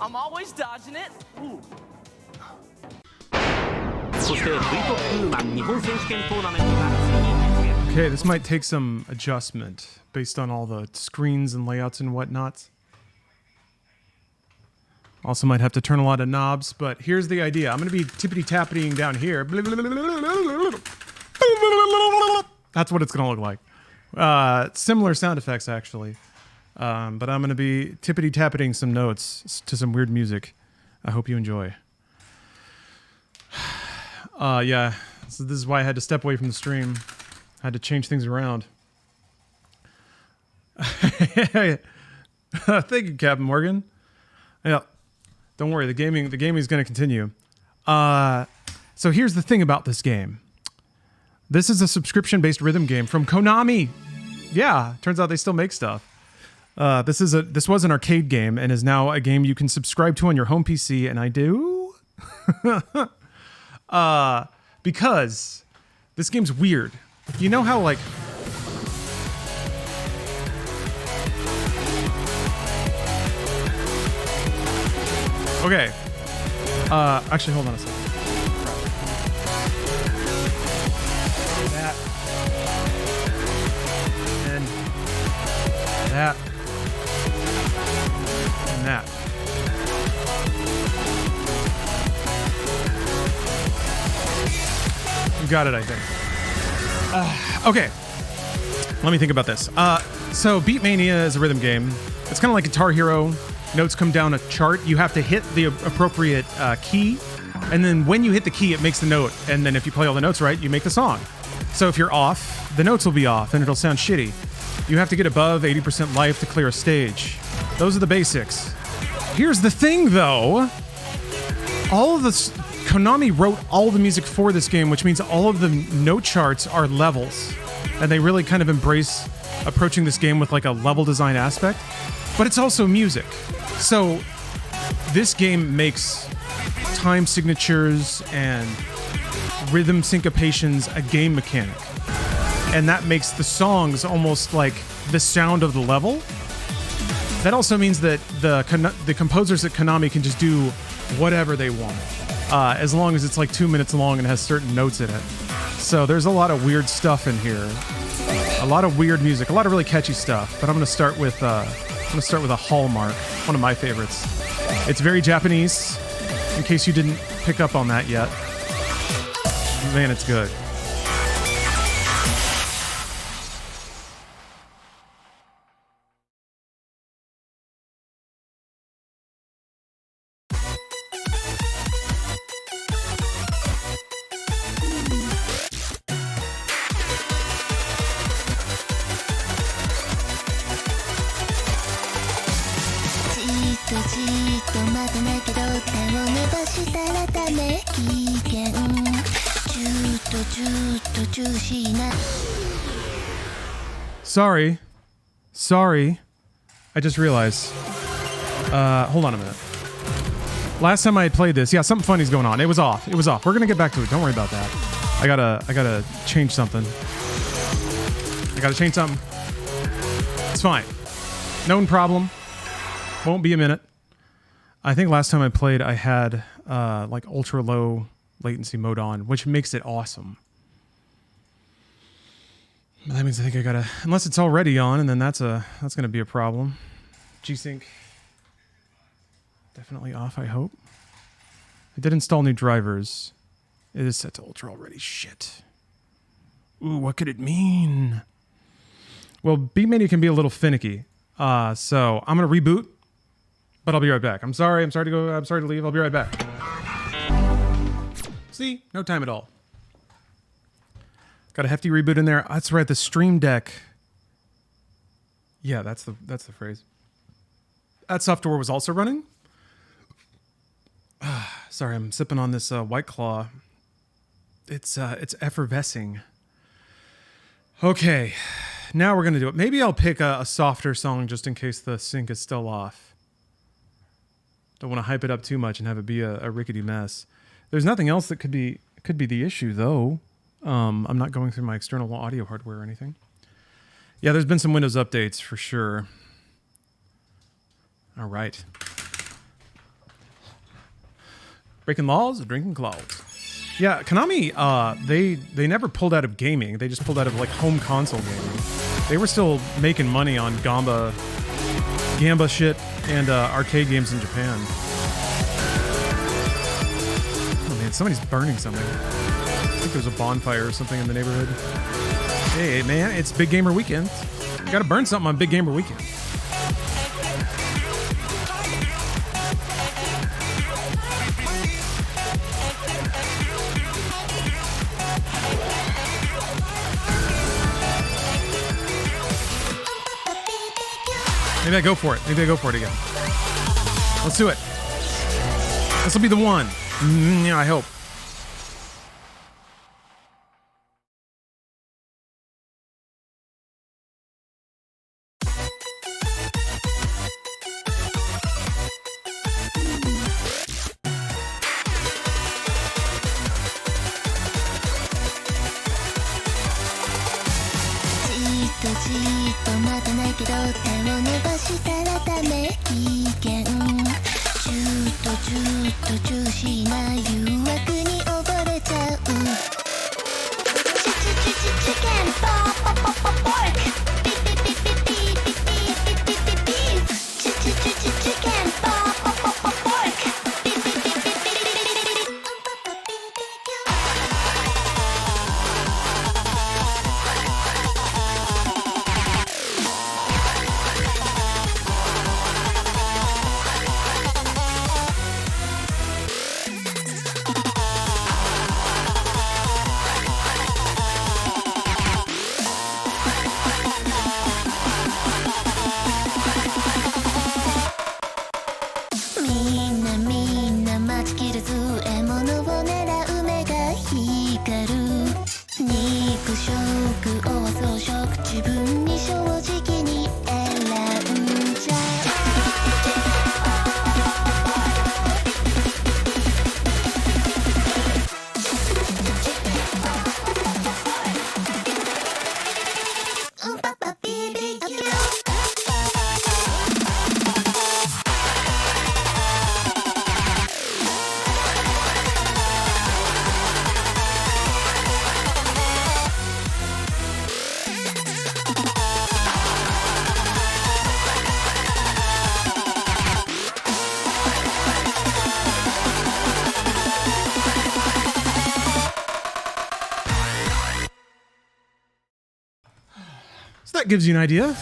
I'm always dodging it. Ooh. そして V-POP ウーマン日本選手権トーナメントがついに実現 Okay, this might take some adjustment based on all the screens and layouts and whatnot. Also might have to turn a lot of knobs, but here's the idea. I'm going to be tippity-tappeting down here. That's what it's going to look like. Similar sound effects, actually. But I'm going to be tippity-tappeting some notes to some weird music. I hope you enjoy. Yeah, so this is why I had to step away from the stream. I had to change things around. Thank you, Captain Morgan. Yeah, don't worry. The gaming is going to continue. So here's the thing about this game. This is a subscription-based rhythm game from Konami. Yeah, turns out they still make stuff. This was an arcade game and is now a game you can subscribe to on your home PC, and I do. Because this game's weird. You know how, like... Okay. Actually, hold on a second. That. And that. And that. You got it, I think. Okay. Let me think about this. So Beatmania is a rhythm game. It's kind of like Guitar Hero. Notes come down a chart. You have to hit the appropriate key. And then when you hit the key, it makes the note. And then if you play all the notes right, you make the song. So if you're off, the notes will be off and it'll sound shitty. You have to get above 80% life to clear a stage. Those are the basics. Here's the thing, though. All of this... Konami wrote all the music for this game, which means all of the note charts are levels. And they really kind of embrace approaching this game with like a level design aspect. But it's also music. So this game makes time signatures and rhythm syncopations a game mechanic. And that makes the songs almost like the sound of the level. That also means that the composers at Konami can just do whatever they want. As long as it's like 2 minutes long and has certain notes in it. So there's a lot of weird stuff in here. A lot of weird music, a lot of really catchy stuff. But I'm gonna start with a Hallmark, one of my favorites. It's very Japanese, in case you didn't pick up on that yet. Man, it's good. Sorry. I just realized. Hold on a minute. Last time I had played this, yeah, something funny's going on. It was off. We're gonna get back to it. Don't worry about that. I gotta change something. It's fine. No problem. Won't be a minute. I think last time I played, I had like ultra low latency mode on, which makes it awesome. That means I think I gotta, unless it's already on, and then that's gonna be a problem. G-Sync definitely off, I hope. I did install new drivers. It is set to ultra already. Shit. Ooh, what could it mean? Well, Beatmania can be a little finicky. So I'm gonna reboot, but I'll be right back. I'm sorry to leave. I'll be right back. See, no time at all. Got a hefty reboot in there. That's right, the Stream Deck. Yeah, that's the phrase. That software was also running. Sorry, I'm sipping on this White Claw. It's effervescing. Okay, now we're gonna do it. Maybe I'll pick a softer song just in case the sync is still off. Don't want to hype it up too much and have it be a rickety mess. There's nothing else that could be the issue though. I'm not going through my external audio hardware or anything. Yeah, there's been some Windows updates for sure. All right. Breaking laws, drinking clouds. Yeah, Konami, they never pulled out of gaming. They just pulled out of like home console gaming. They were still making money on Gamba shit and arcade games in Japan. Oh man, somebody's burning something. I think there's a bonfire or something in the neighborhood. Hey man, it's Big Gamer Weekend. You gotta burn something on Big Gamer Weekend. Maybe I go for it. Maybe I go for it again. Let's do it. This will be the one. Yeah, I hope. That gives you an idea.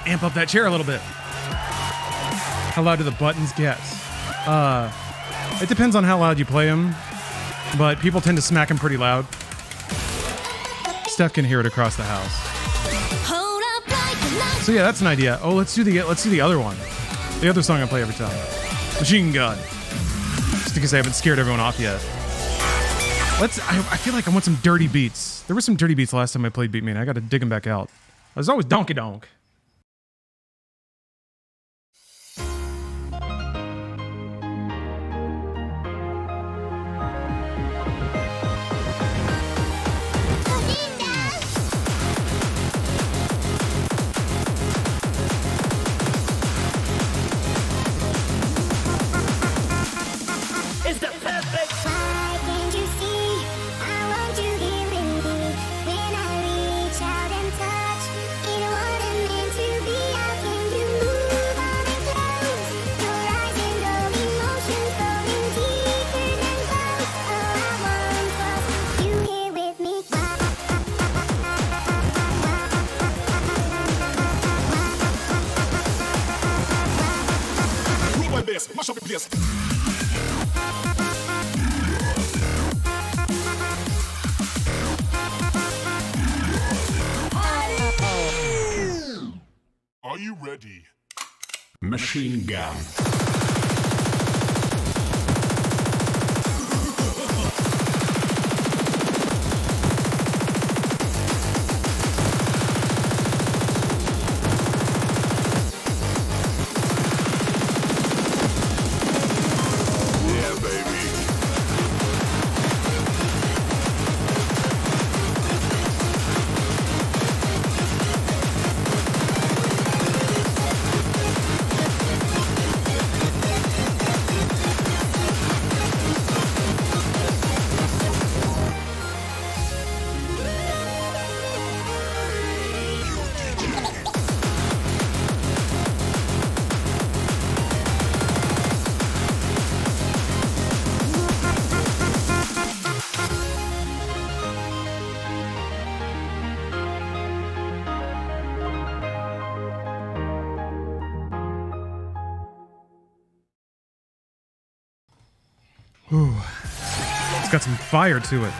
Amp up that chair a little bit. How loud do the buttons get? It depends on how loud you play them, but people tend to smack them pretty loud. Steph can hear it across the house. So yeah, that's an idea. Oh, let's do the other one. The other song I play every time. Machine Gun. Just in case I haven't scared everyone off yet. I feel like I want some dirty beats. There were some dirty beats last time I played Beatmania. I gotta dig them back out. There's always Donkey Donk. Mash up the place. Are you ready? Machine Gun. Ooh. It's got some fire to it.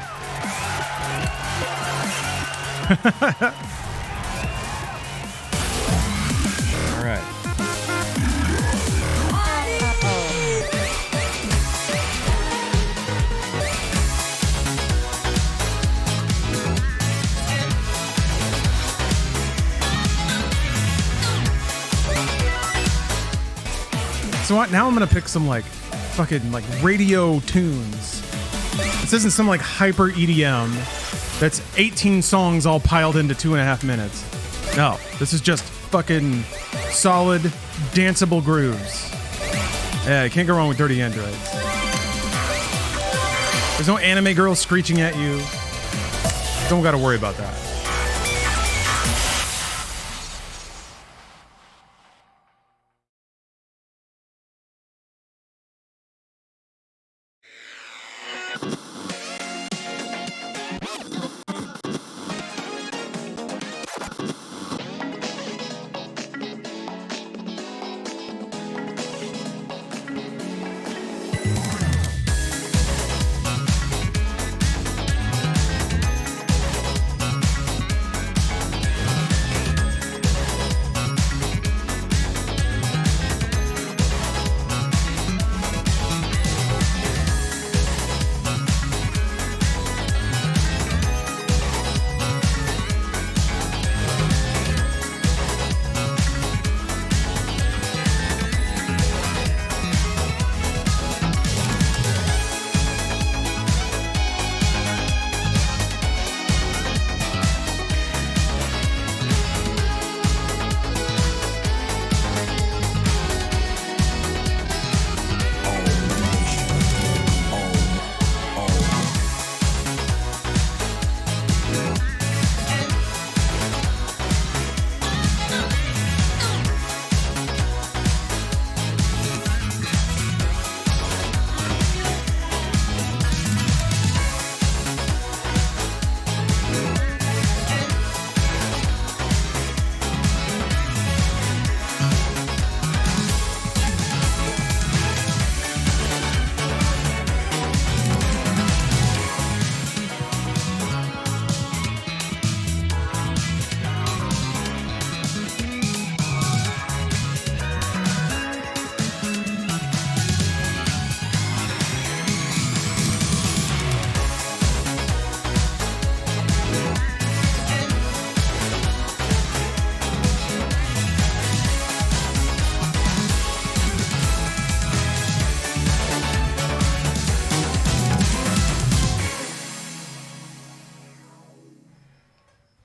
All right. So now I'm gonna pick some like fucking like radio tunes. This isn't some like hyper EDM that's 18 songs all piled into 2.5 minutes. No, this is just fucking solid, danceable grooves. Yeah, you can't go wrong with Dirty Androids. There's no anime girls screeching at you. Don't gotta worry about that.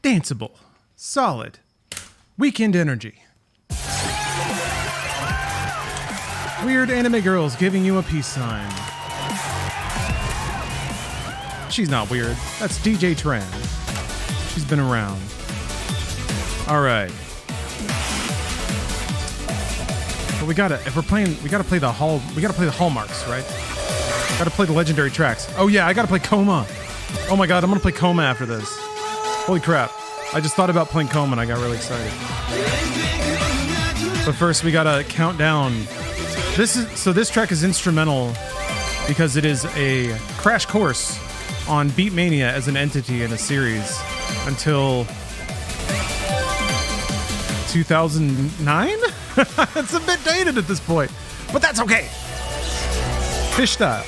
Danceable, solid, weekend energy. Weird anime girls giving you a peace sign. She's not weird. That's DJ Tran. She's been around. All right. But we gotta play the hallmarks, right? Gotta play the legendary tracks. Oh yeah, I gotta play Coma. Oh my god, I'm gonna play Coma after this. Holy crap. I just thought about playing Coma and I got really excited. But first we gotta count down. This track is instrumental because it is a crash course on Beatmania as an entity in a series until 2009? It's a bit dated at this point, but that's okay. Fish style.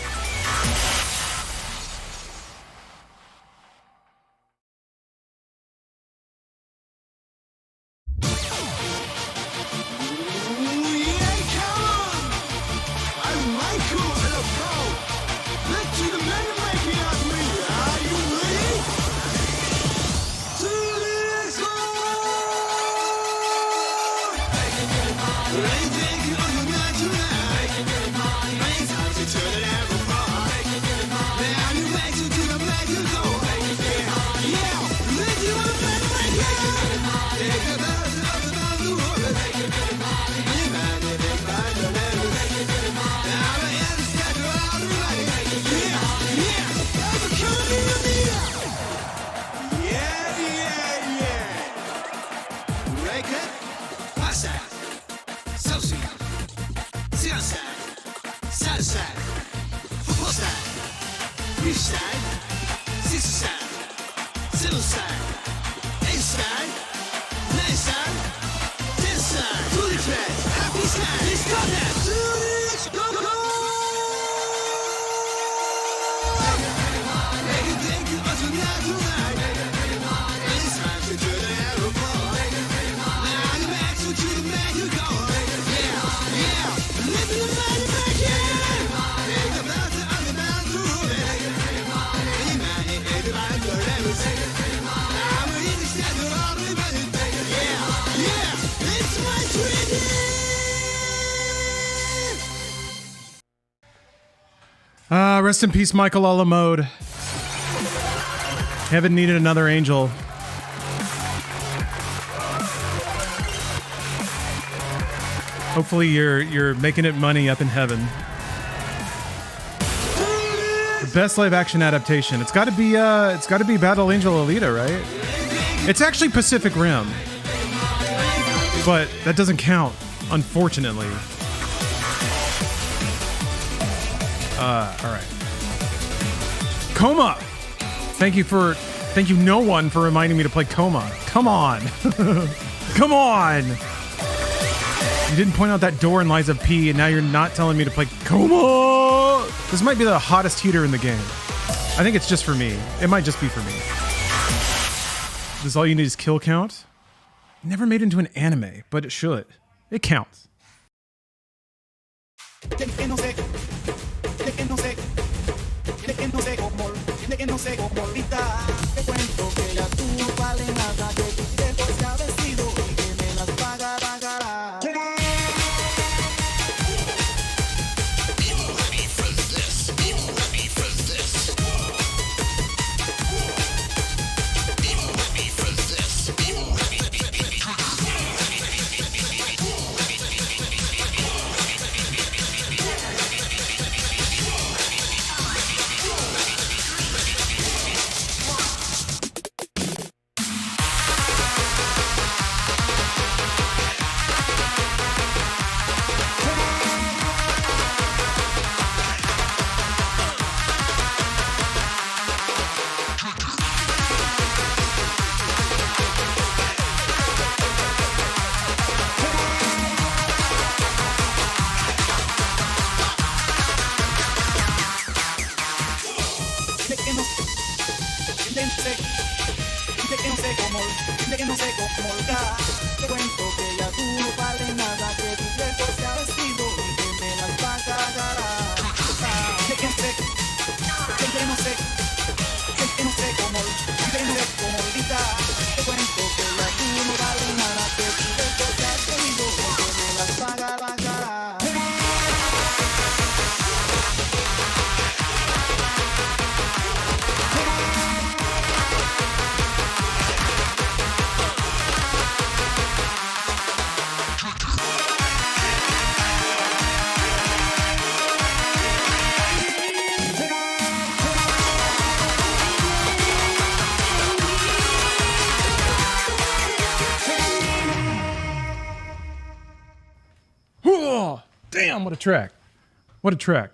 Rest in peace, Michael Alamode. Heaven needed another angel. Hopefully you're making it money up in heaven. The best live action adaptation. It's got to be Battle Angel Alita, right? It's actually Pacific Rim. But that doesn't count, unfortunately. All right. Coma. Thank you no one for reminding me to play Coma. Come on. Come on. You didn't point out that door in Lies of P, and now you're not telling me to play Coma. This might be the hottest heater in the game. I think it's just for me. It might just be for me. This all you need is kill count? Never made into an anime, but it should. It counts. Damn, what a track. What a track.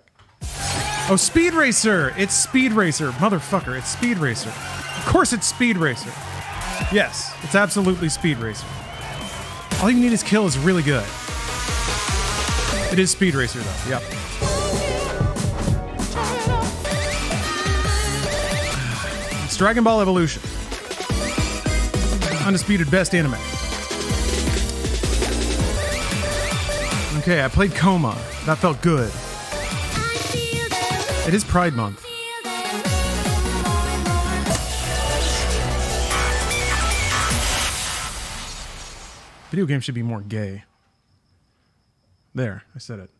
Oh, Speed Racer! It's Speed Racer. Motherfucker, it's Speed Racer. Of course it's Speed Racer. Yes, it's absolutely Speed Racer. All you need is kill is really good. It is Speed Racer though, yep. It's Dragon Ball Evolution. Undisputed best anime. Okay, I played Coma. That felt good. It is Pride Month. Video games should be more gay. There, I said it.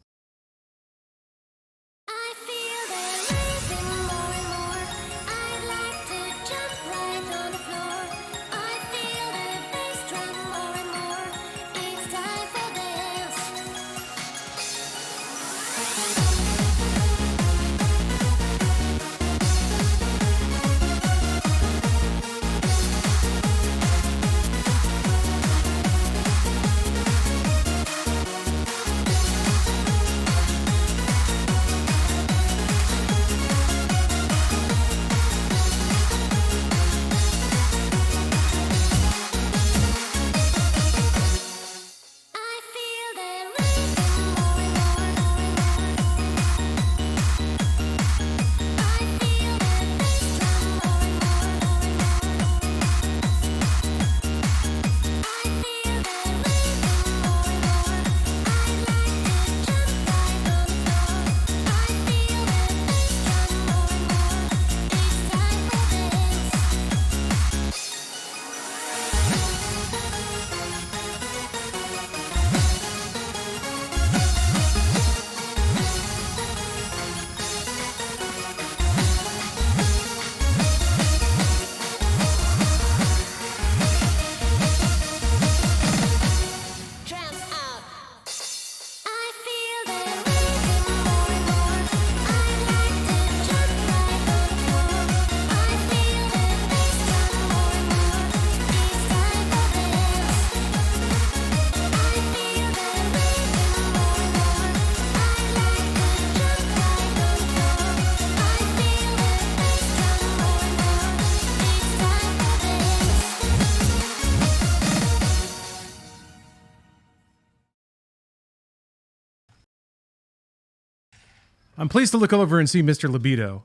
I'm pleased to look over and see Mr. Libido.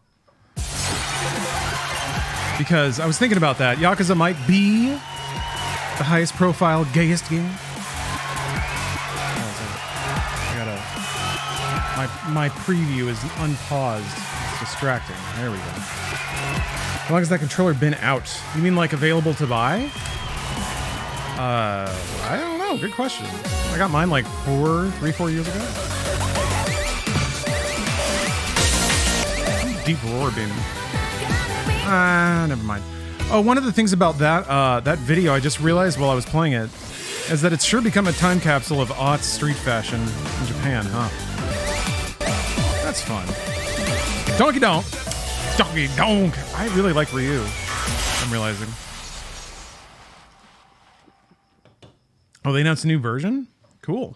Because I was thinking about that. Yakuza might be the highest profile, gayest game. My preview is unpaused. It's distracting. There we go. How long has that controller been out? You mean like available to buy? I don't know. Good question. I got mine like 4 years ago. Deep roar being. Never mind. Oh, one of the things about that video I just realized while I was playing it is that it's sure become a time capsule of aughts street fashion in Japan, huh? That's fun. Donkey Donk! Donkey Donk! I really like Ryu, I'm realizing. Oh, they announced a new version? Cool.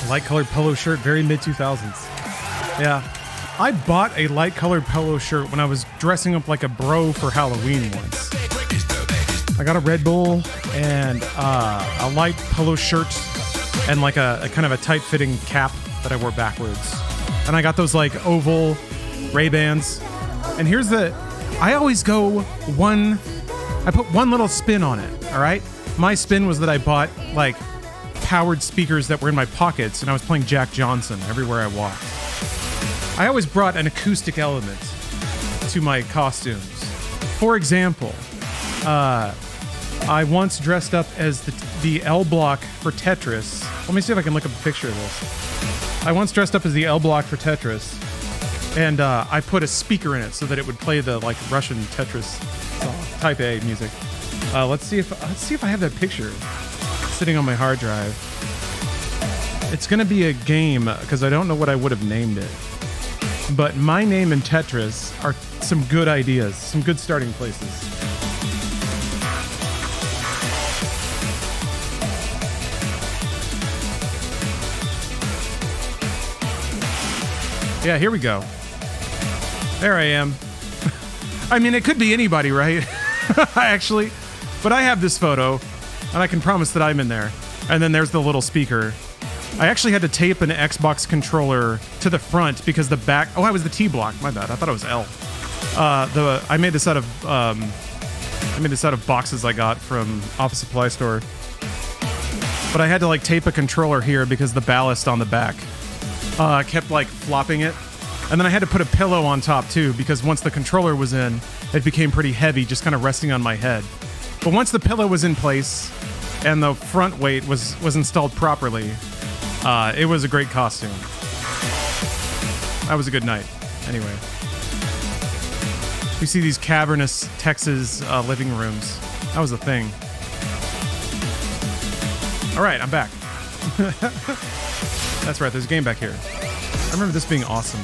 Light colored polo shirt, very mid 2000s. Yeah. I bought a light colored polo shirt when I was dressing up like a bro for Halloween once. I got a Red Bull and a light polo shirt and like a kind of a tight fitting cap that I wore backwards. And I got those like oval Ray-Bans. And here's the, I always go I put one little spin on it, all right? My spin was that I bought like powered speakers that were in my pockets, and I was playing Jack Johnson everywhere I walked. I always brought an acoustic element to my costumes. For example, I once dressed up as the L block for Tetris. Let me see if I can look up a picture of this. I once dressed up as the L block for Tetris, and I put a speaker in it so that it would play the like Russian Tetris Type A music. Let's see if I have that picture sitting on my hard drive. It's gonna be a game because I don't know what I would have named it. But my name and Tetris are some good ideas, some good starting places. Yeah, here we go. There I am. I mean, it could be anybody, right? Actually, but I have this photo. And I can promise that I'm in there. And then there's the little speaker. I actually had to tape an Xbox controller to the front because the back... Oh, I was the T block. My bad. I thought it was L. I made this out of boxes I got from Office Supply Store. But I had to like tape a controller here because the ballast on the back kept like flopping it. And then I had to put a pillow on top too because once the controller was in, it became pretty heavy, just kind of resting on my head. But once the pillow was in place, and the front weight was installed properly. It was a great costume. That was a good night. Anyway, we see these cavernous Texas living rooms. That was a thing. All right, I'm back. That's right. There's a game back here. I remember this being awesome.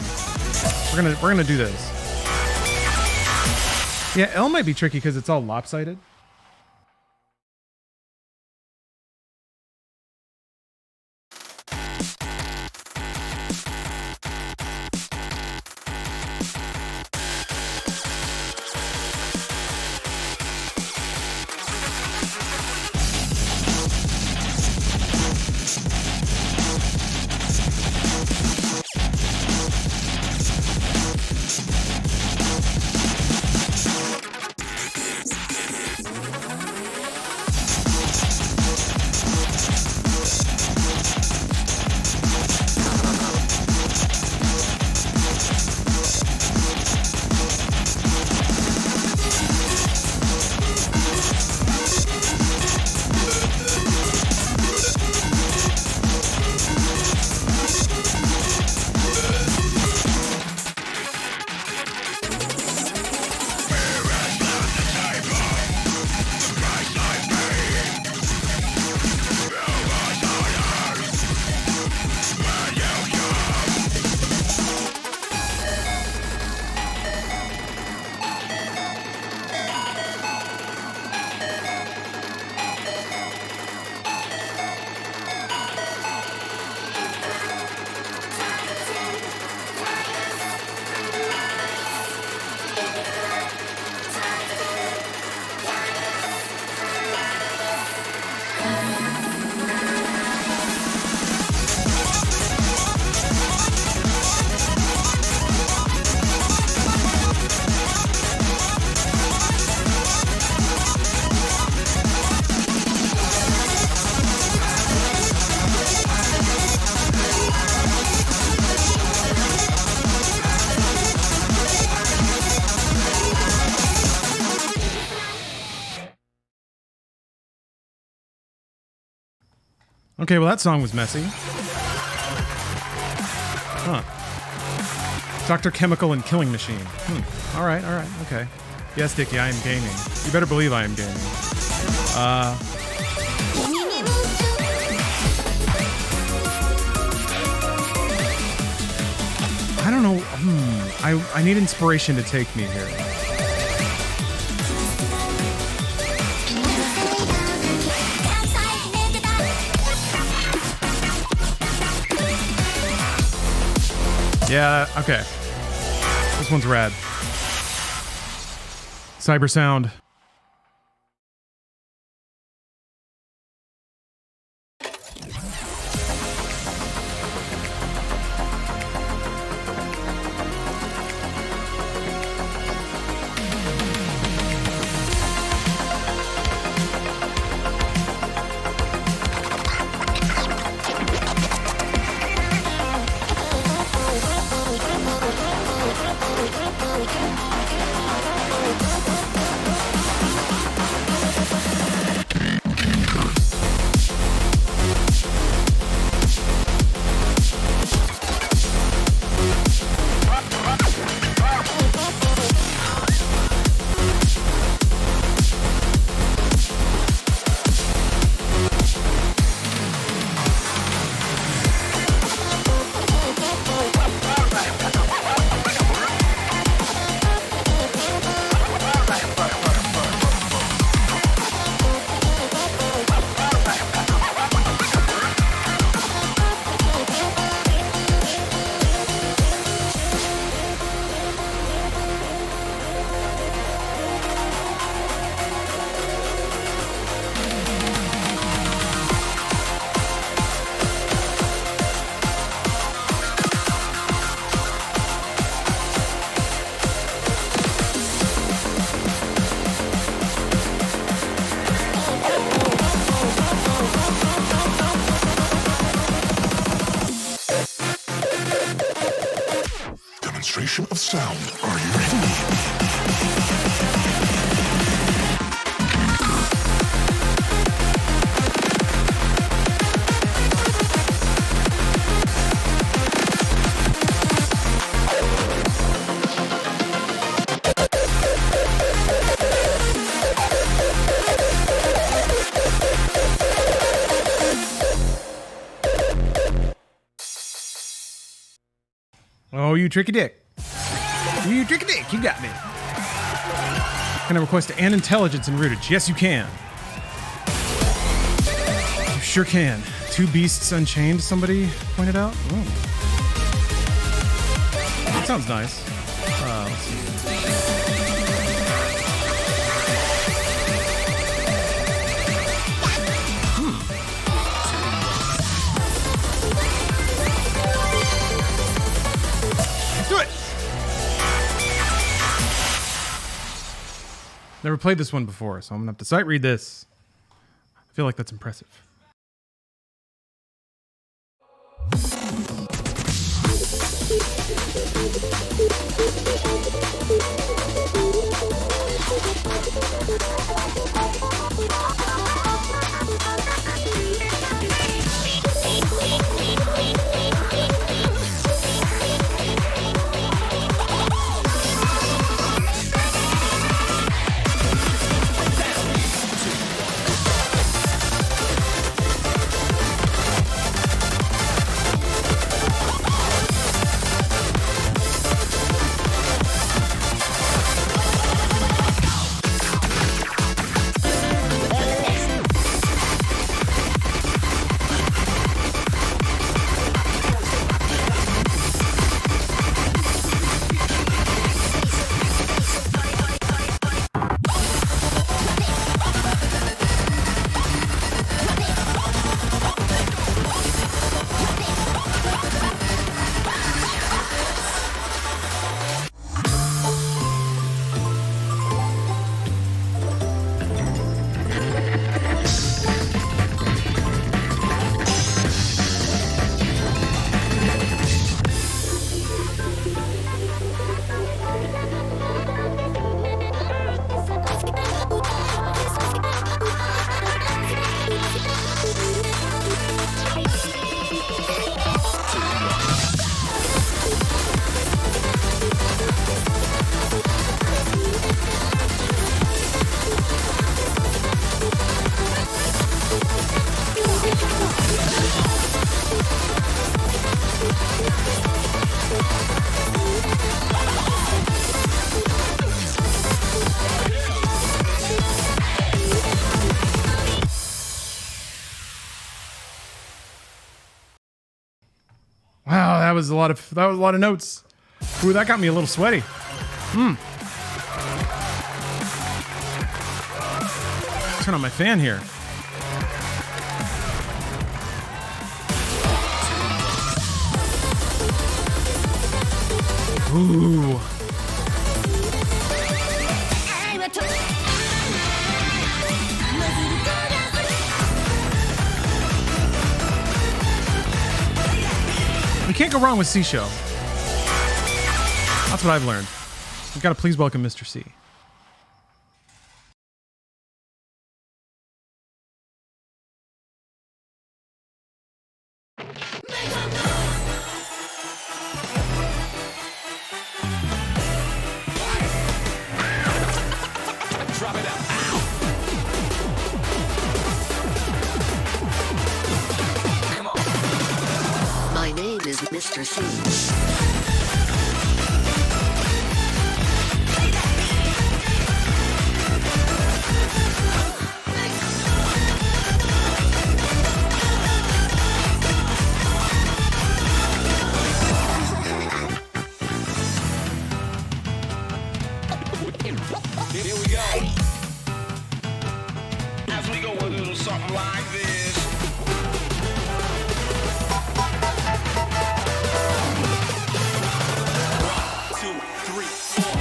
We're gonna do this. Yeah, L might be tricky because it's all lopsided. Okay, well that song was messy. Huh. Dr. Chemical and Killing Machine. Alright, okay. Yes, Dickie, I am gaming. You better believe I am gaming. I don't know. I need inspiration to take me here. Yeah, okay. This one's rad. Cyber sound. Demonstration of sound. Are you ready? Oh, you tricky dick. You tricky dick. You got me. Can I request an intelligence and rootage? Yes, you can. You sure can. 2 beasts unchained, somebody pointed out. Oh. That sounds nice. Let's see. Do it! Never played this one before, so I'm gonna have to sight read this. I feel like that's impressive. Wow, that was a lot of notes. Ooh, that got me a little sweaty. Turn on my fan here. Ooh. You can't go wrong with C Show. That's what I've learned. We've got to please welcome Mr. C. My name is Mr. C. Here we go. As we go a little something like this. 1, 2, 3, 4.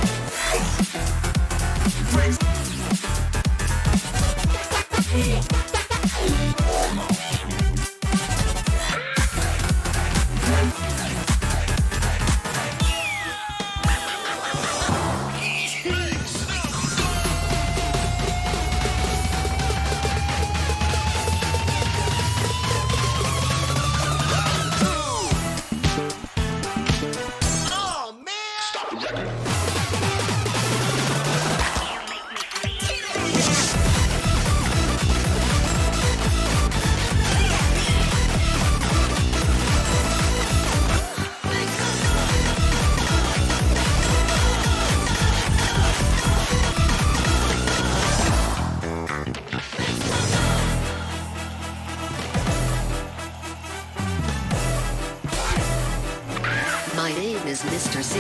is Mr. C.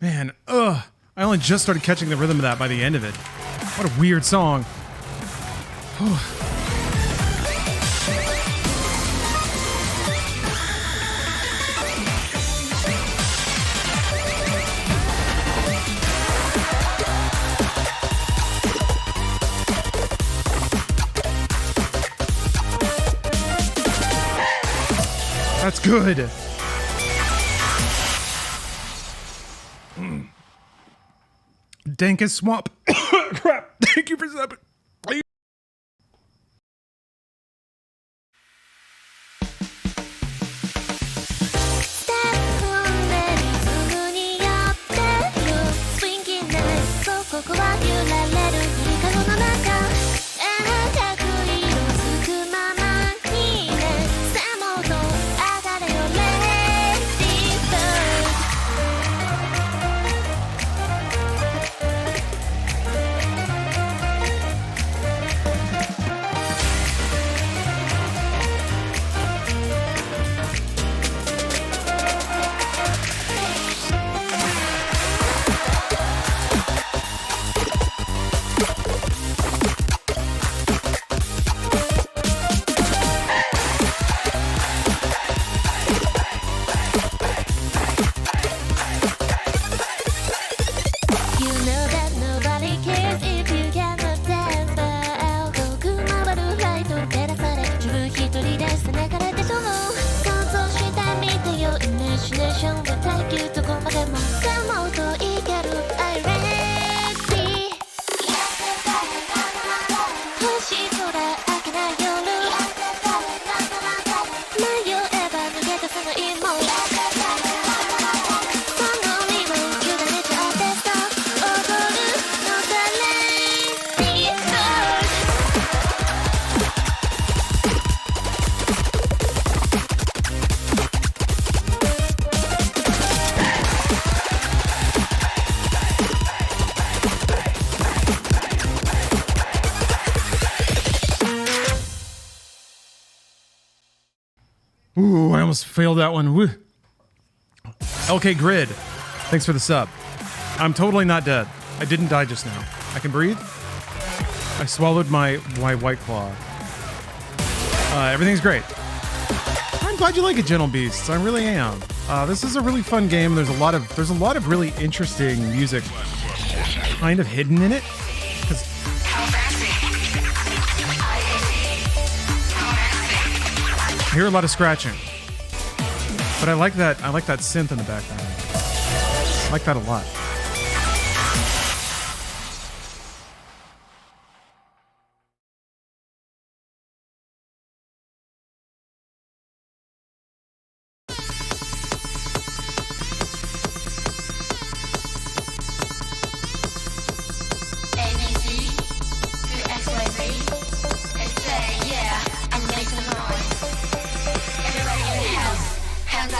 Man, I only just started catching the rhythm of that by the end of it. What a weird song. That's good. Dank as swamp. Crap. Thank you for stopping. Ooh, I almost failed that one. Woo. LK Grid, thanks for the sub. I'm totally not dead. I didn't die just now. I can breathe. I swallowed my White Claw. Everything's great. I'm glad you like it, Gentle Beasts. I really am. This is a really fun game. There's a lot of really interesting music kind of hidden in it. I hear a lot of scratching, but I like that synth in the background. I like that a lot.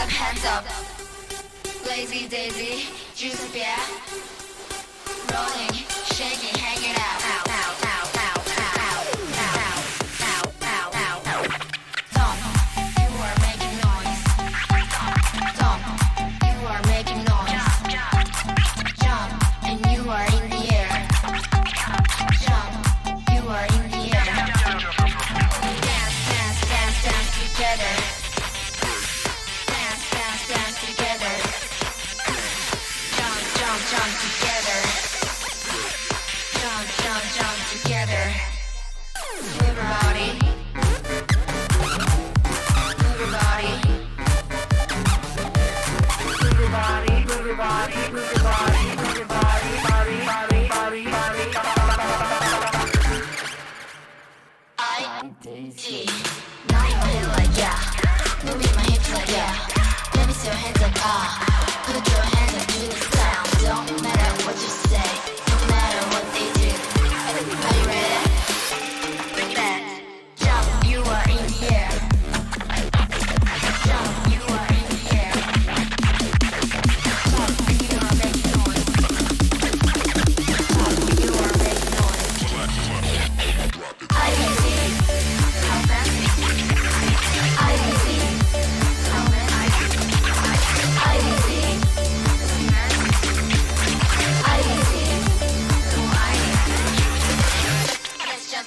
Hands up, lazy daisy, juice beer, rolling, shaking, hanging out. Dump, you are making noise. Dump, you are making noise. Jump, and you are in the air. Jump, you are in the air. Dance, dance, dance, dance together. Dance together. Jump together. Jump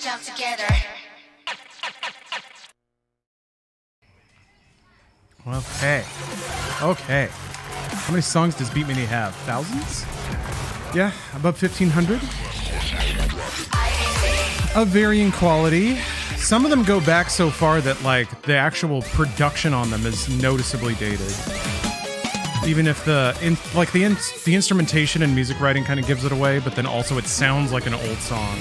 jump together. Okay. Okay. How many songs does Beatmania have? Thousands? Yeah, above 1,500. Of varying quality. Some of them go back so far that like the actual production on them is noticeably dated. Even if the instrumentation and music writing kind of gives it away, but then also it sounds like an old song.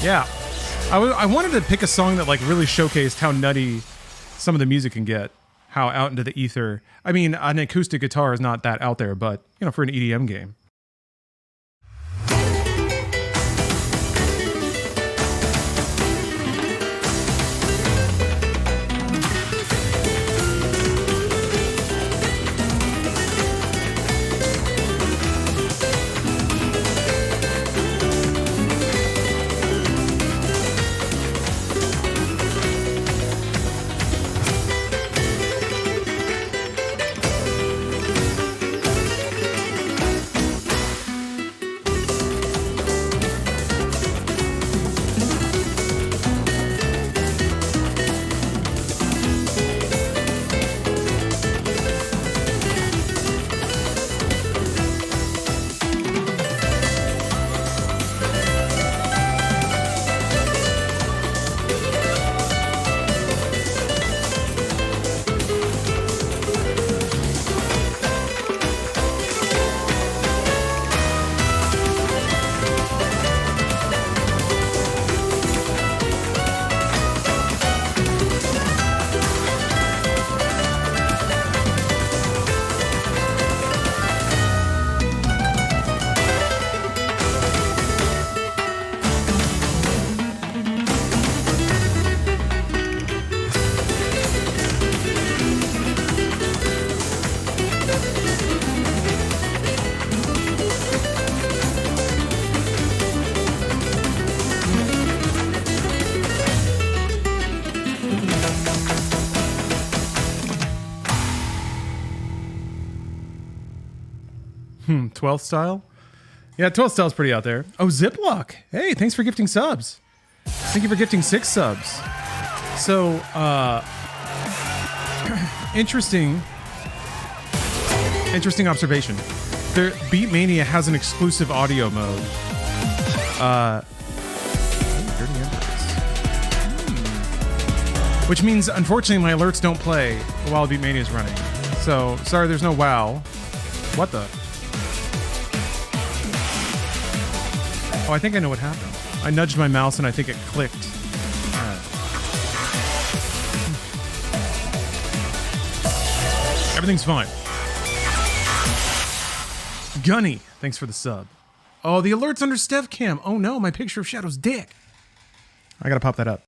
Yeah. I wanted to pick a song that like really showcased how nutty some of the music can get, how out into the ether. I mean, an acoustic guitar is not that out there, but you know, for an EDM game. Hmm, 12th style? Yeah, 12th style's pretty out there. Oh, Ziploc. Hey, thanks for gifting subs. Thank you for gifting 6 subs. So, interesting observation. Beatmania has an exclusive audio mode. Dirty Embers. Which means, unfortunately, my alerts don't play while Beatmania is running. So, sorry, there's no WoW. What the? Oh, I think I know what happened. I nudged my mouse and I think it clicked. Everything's fine. Gunny, thanks for the sub. Oh, the alert's under Steph Cam. Oh no, my picture of Shadow's dick. I gotta pop that up.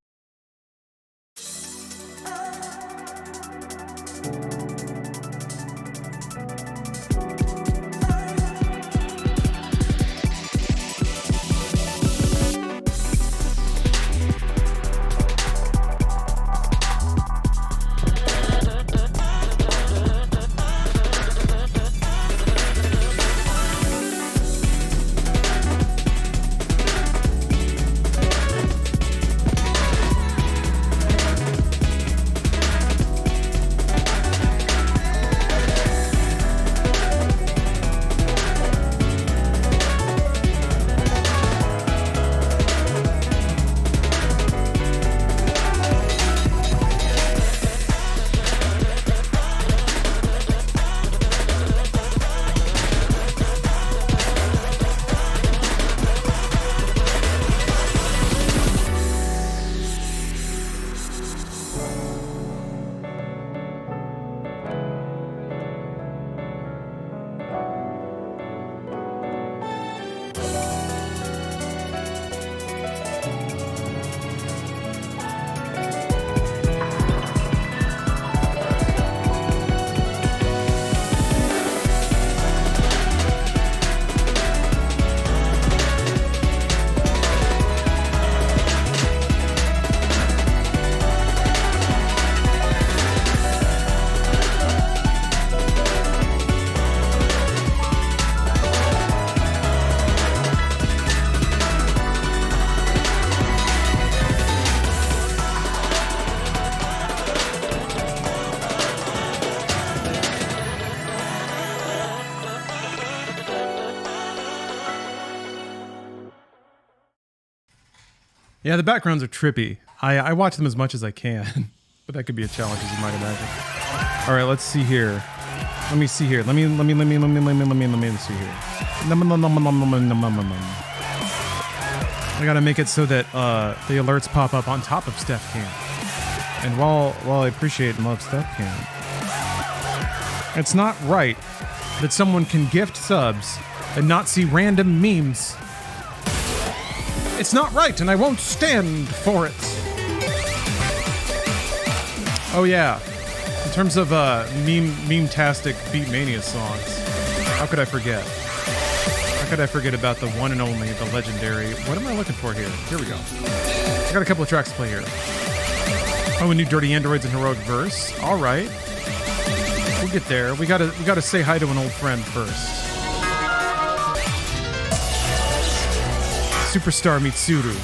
Yeah, the backgrounds are trippy. I watch them as much as I can, but that could be a challenge, as you might imagine. All right, let's see here. Let me see here. Let me see here. I gotta make it so that the alerts pop up on top of Steph Cam. And while I appreciate and love Steph Cam, it's not right that someone can gift subs and not see random memes. It's not right, and I won't stand for it. Oh yeah, in terms of meme-tastic Beatmania songs, how could I forget? How could I forget about the one and only, the legendary? What am I looking for here? Here we go. I got a couple of tracks to play here. Oh, a new Dirty Androids and Heroic Verse. All right, we'll get there. We gotta say hi to an old friend first. Superstar Mitsuru.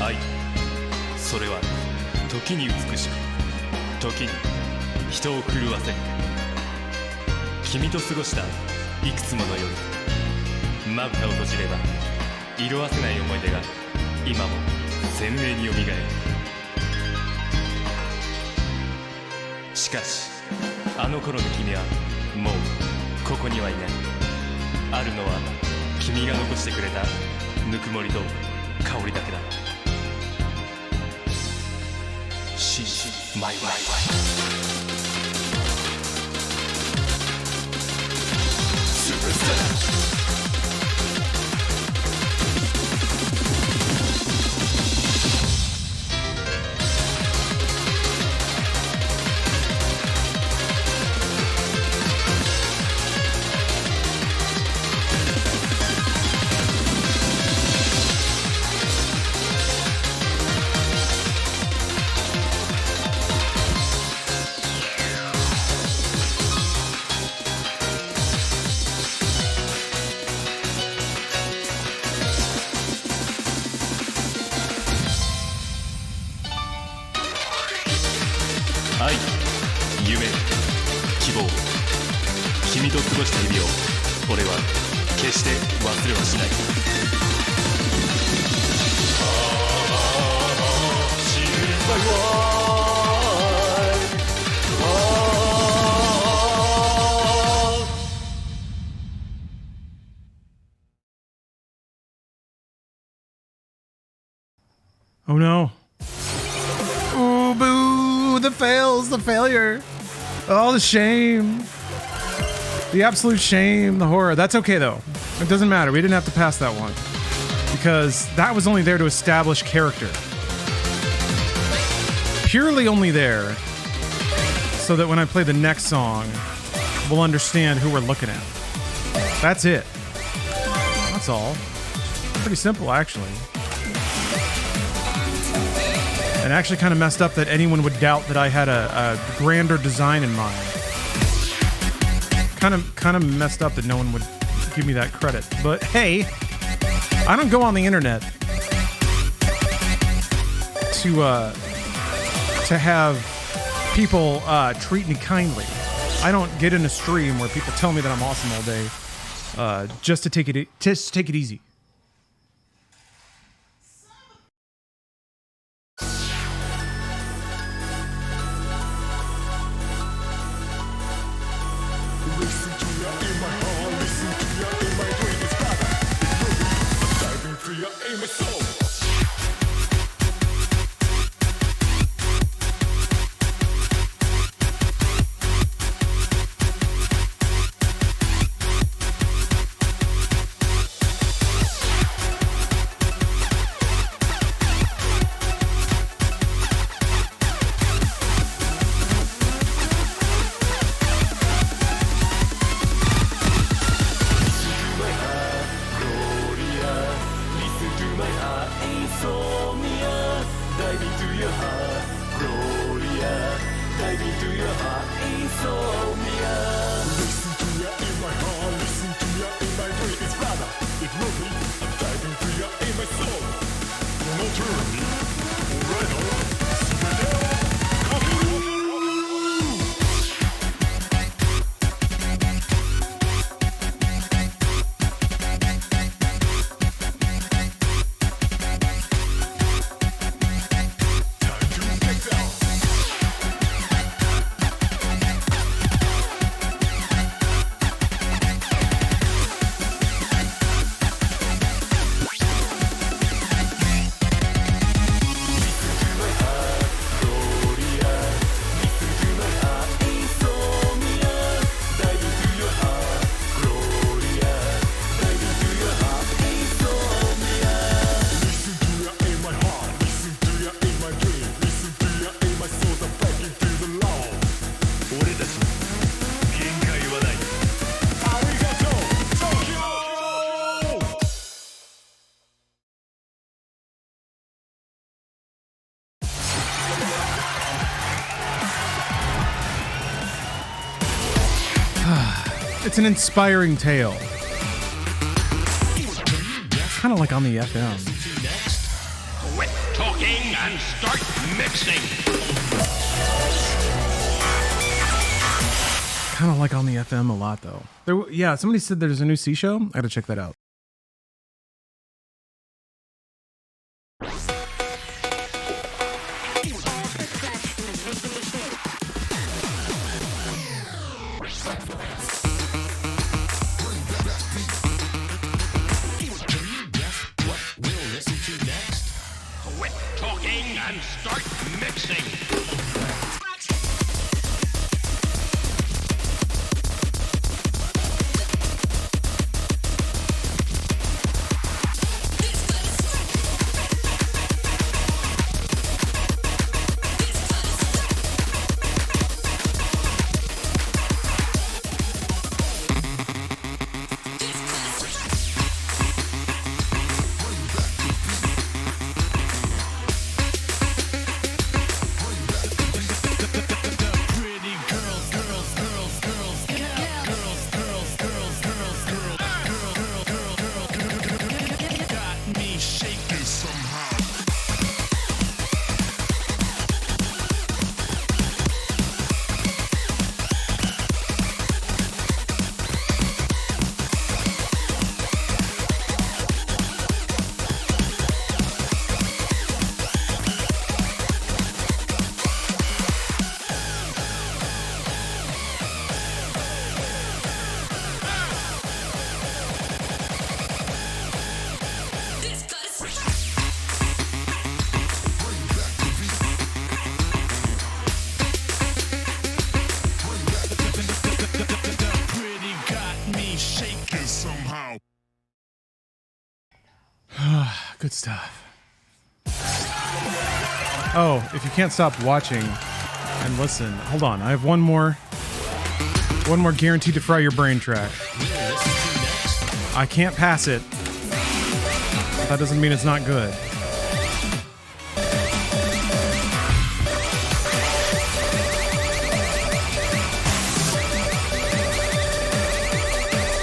愛、それは時に美しく、時に人を震わせる。君と過ごしたいくつもの夜、まぶたを閉じれば色褪せない思い出が今も鮮明によみがえる。しかしあの頃の君はもうここにはいない。あるのは君が残してくれたぬくもりと香りだけだ。シンシンマイワイワイ。愛、夢、希望、君と過ごした日々を俺は決して忘れはしない。心配Oh no. Oh, boo. The fails, the failure. Oh, the shame. The absolute shame, the horror. That's okay, though. It doesn't matter. We didn't have to pass that one. Because that was only there to establish character. Purely only there so that when I play the next song, we'll understand who we're looking at. That's it. That's all. Pretty simple, actually. And actually kind of messed up that anyone would doubt that I had a grander design in mind. Kind of messed up that no one would give me that credit. But hey, I don't go on the internet to have people treat me kindly. I don't get in a stream where people tell me that I'm awesome all day just to take it easy. たち限界はない。ありがとう東京。It's an inspiring tale. Kind of like on the FM. Quit talking and start mixing. Kind of like on the FM a lot, though. Yeah, somebody said there's a new C show. I gotta check that out. Quit talking and start mixing. Good stuff. Oh, if you can't stop watching and listen, hold on. I have one more guaranteed to fry your brain track. I can't pass it. That doesn't mean it's not good.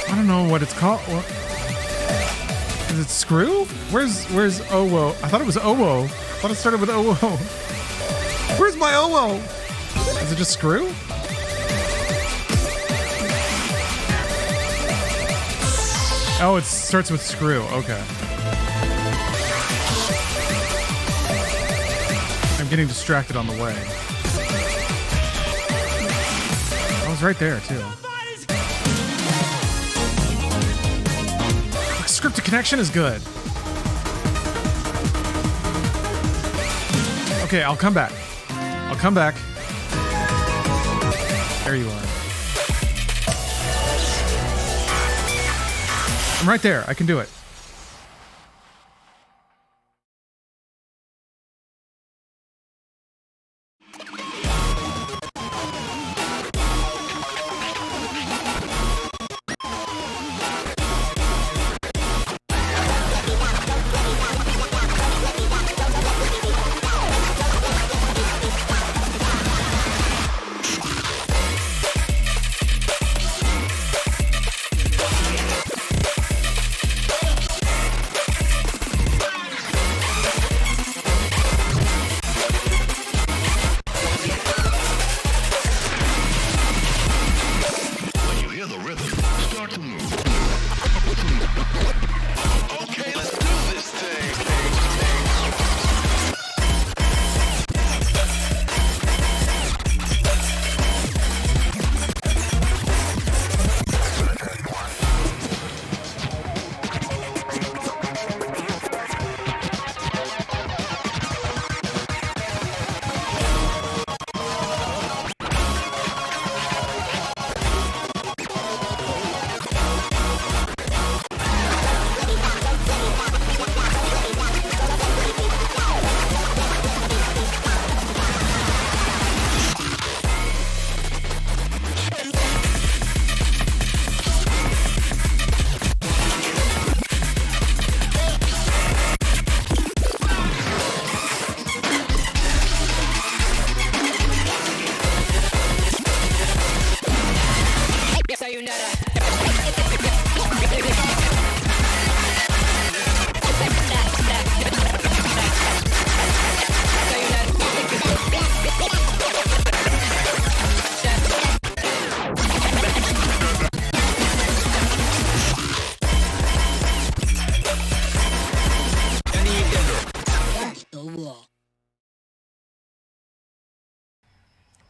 I don't know what it's called. Is it Screw? Where's Owo? I thought it was Owo. I thought it started with Owo. Where's my Owo? Is it just Screw? Oh, it starts with Screw. Okay. I'm getting distracted on the way. I was right there, too. Scripted connection is good. Okay, I'll come back. I'll come back. There you are. I'm right there. I can do it.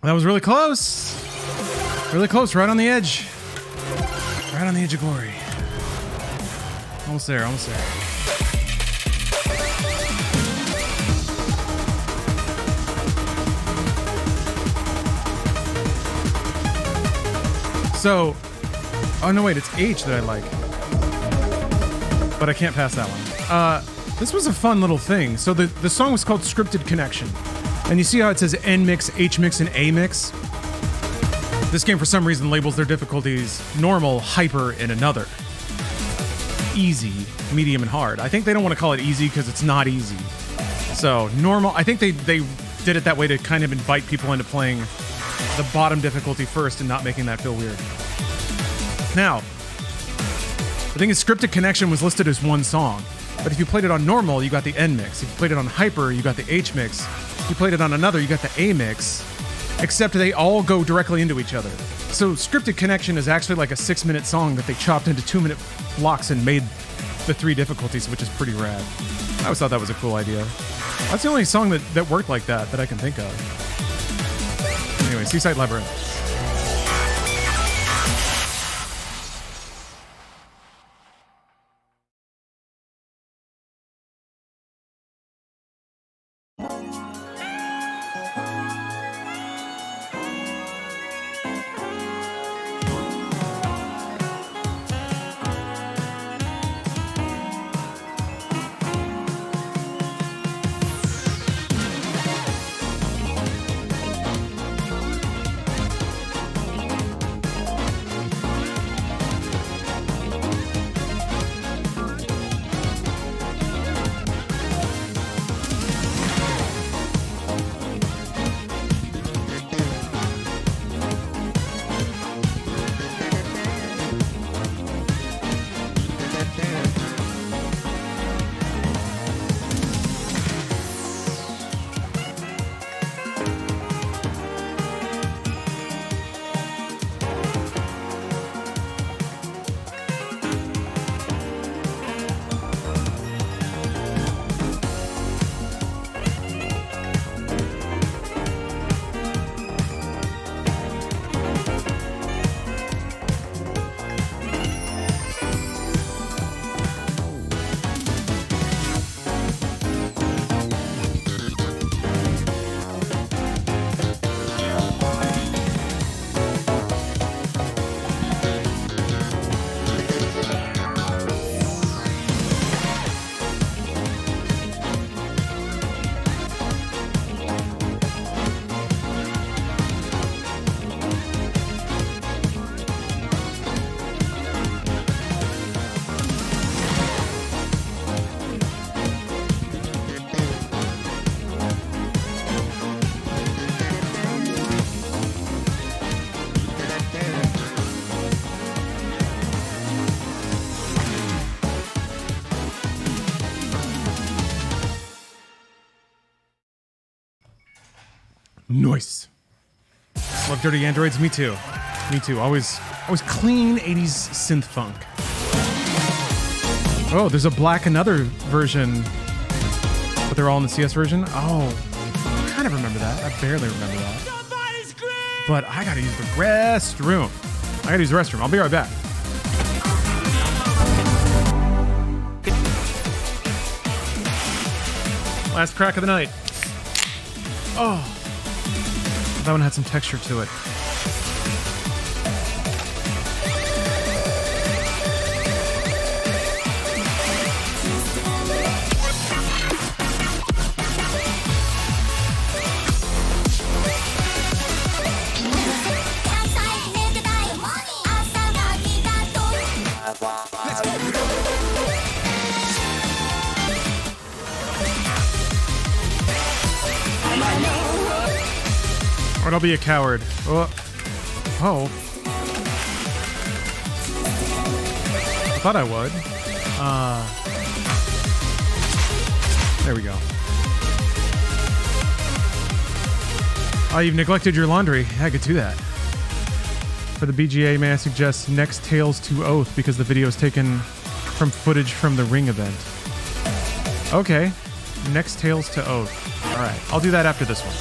That was really close. Really close, right on the edge. Right on the edge of glory. Almost there, almost there. So, oh no wait, it's H that I like. But I can't pass that one. This was a fun little thing. So the song was called Scripted Connection. And you see how it says N mix, H mix, and A mix? This game for some reason labels their difficulties normal, hyper, and another. Easy, medium, and hard. I think they don't want to call it easy because it's not easy. So normal, I think they did it that way to kind of invite people into playing the bottom difficulty first and not making that feel weird. Now, the thing is, Scripted Connection was listed as one song, but if you played it on normal, you got the N mix. If you played it on hyper, you got the H mix. If you played it on another, you got the A mix, except they all go directly into each other. So Scripted Connection is actually like a 6-minute song that they chopped into 2-minute blocks and made the 3 difficulties, which is pretty rad. I always thought that was a cool idea. That's the only song that worked like that I can think of. Anyway, Seaside Labyrinth. Nice. Love dirty androids. Me too. Me too. Always clean 80s synth funk. Oh, there's a Black Another version, but they're all in the CS version. Oh, I kind of remember that. I barely remember that. But I gotta use the restroom. I'll be right back. Last crack of the night. Oh, that one had some texture to it. Or don't be a coward. Oh. I thought I would. There we go. Oh, you've neglected your laundry. I could do that. For the BGA, may I suggest next Tales to Oath because the video is taken from footage from the Ring event. Okay. Next Tales to Oath. Alright. I'll do that after this one.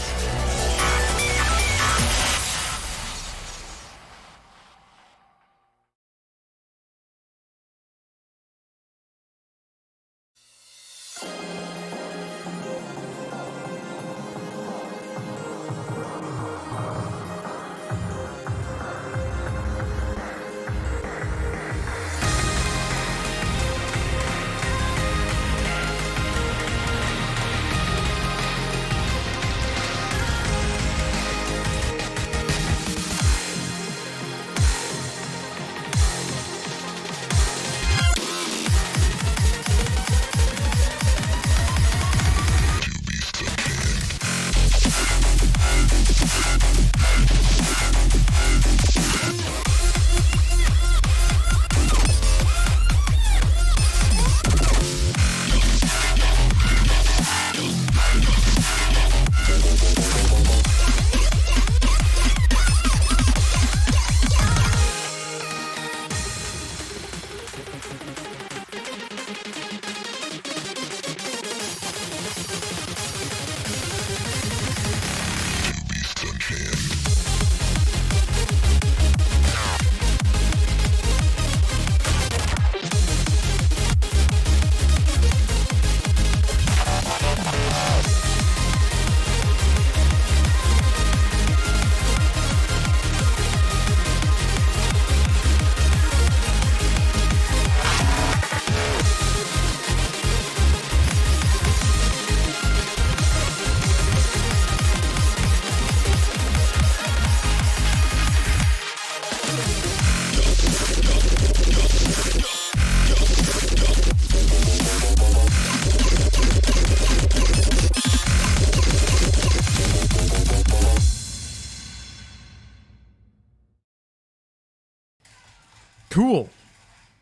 Cool.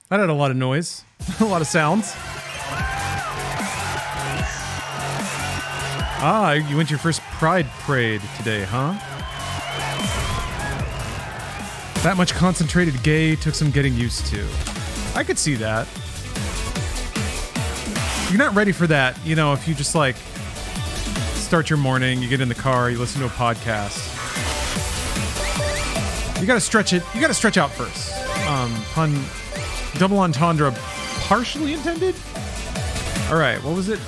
That had a lot of noise. A lot of sounds. Ah, you went to your first Pride Parade today, huh? That much concentrated gay took some getting used to. I could see that. You're not ready for that, you know, if you just like start your morning, you get in the car, you listen to a podcast. You gotta stretch it. You gotta stretch out first. Pun, double entendre, partially intended. All right, what was it?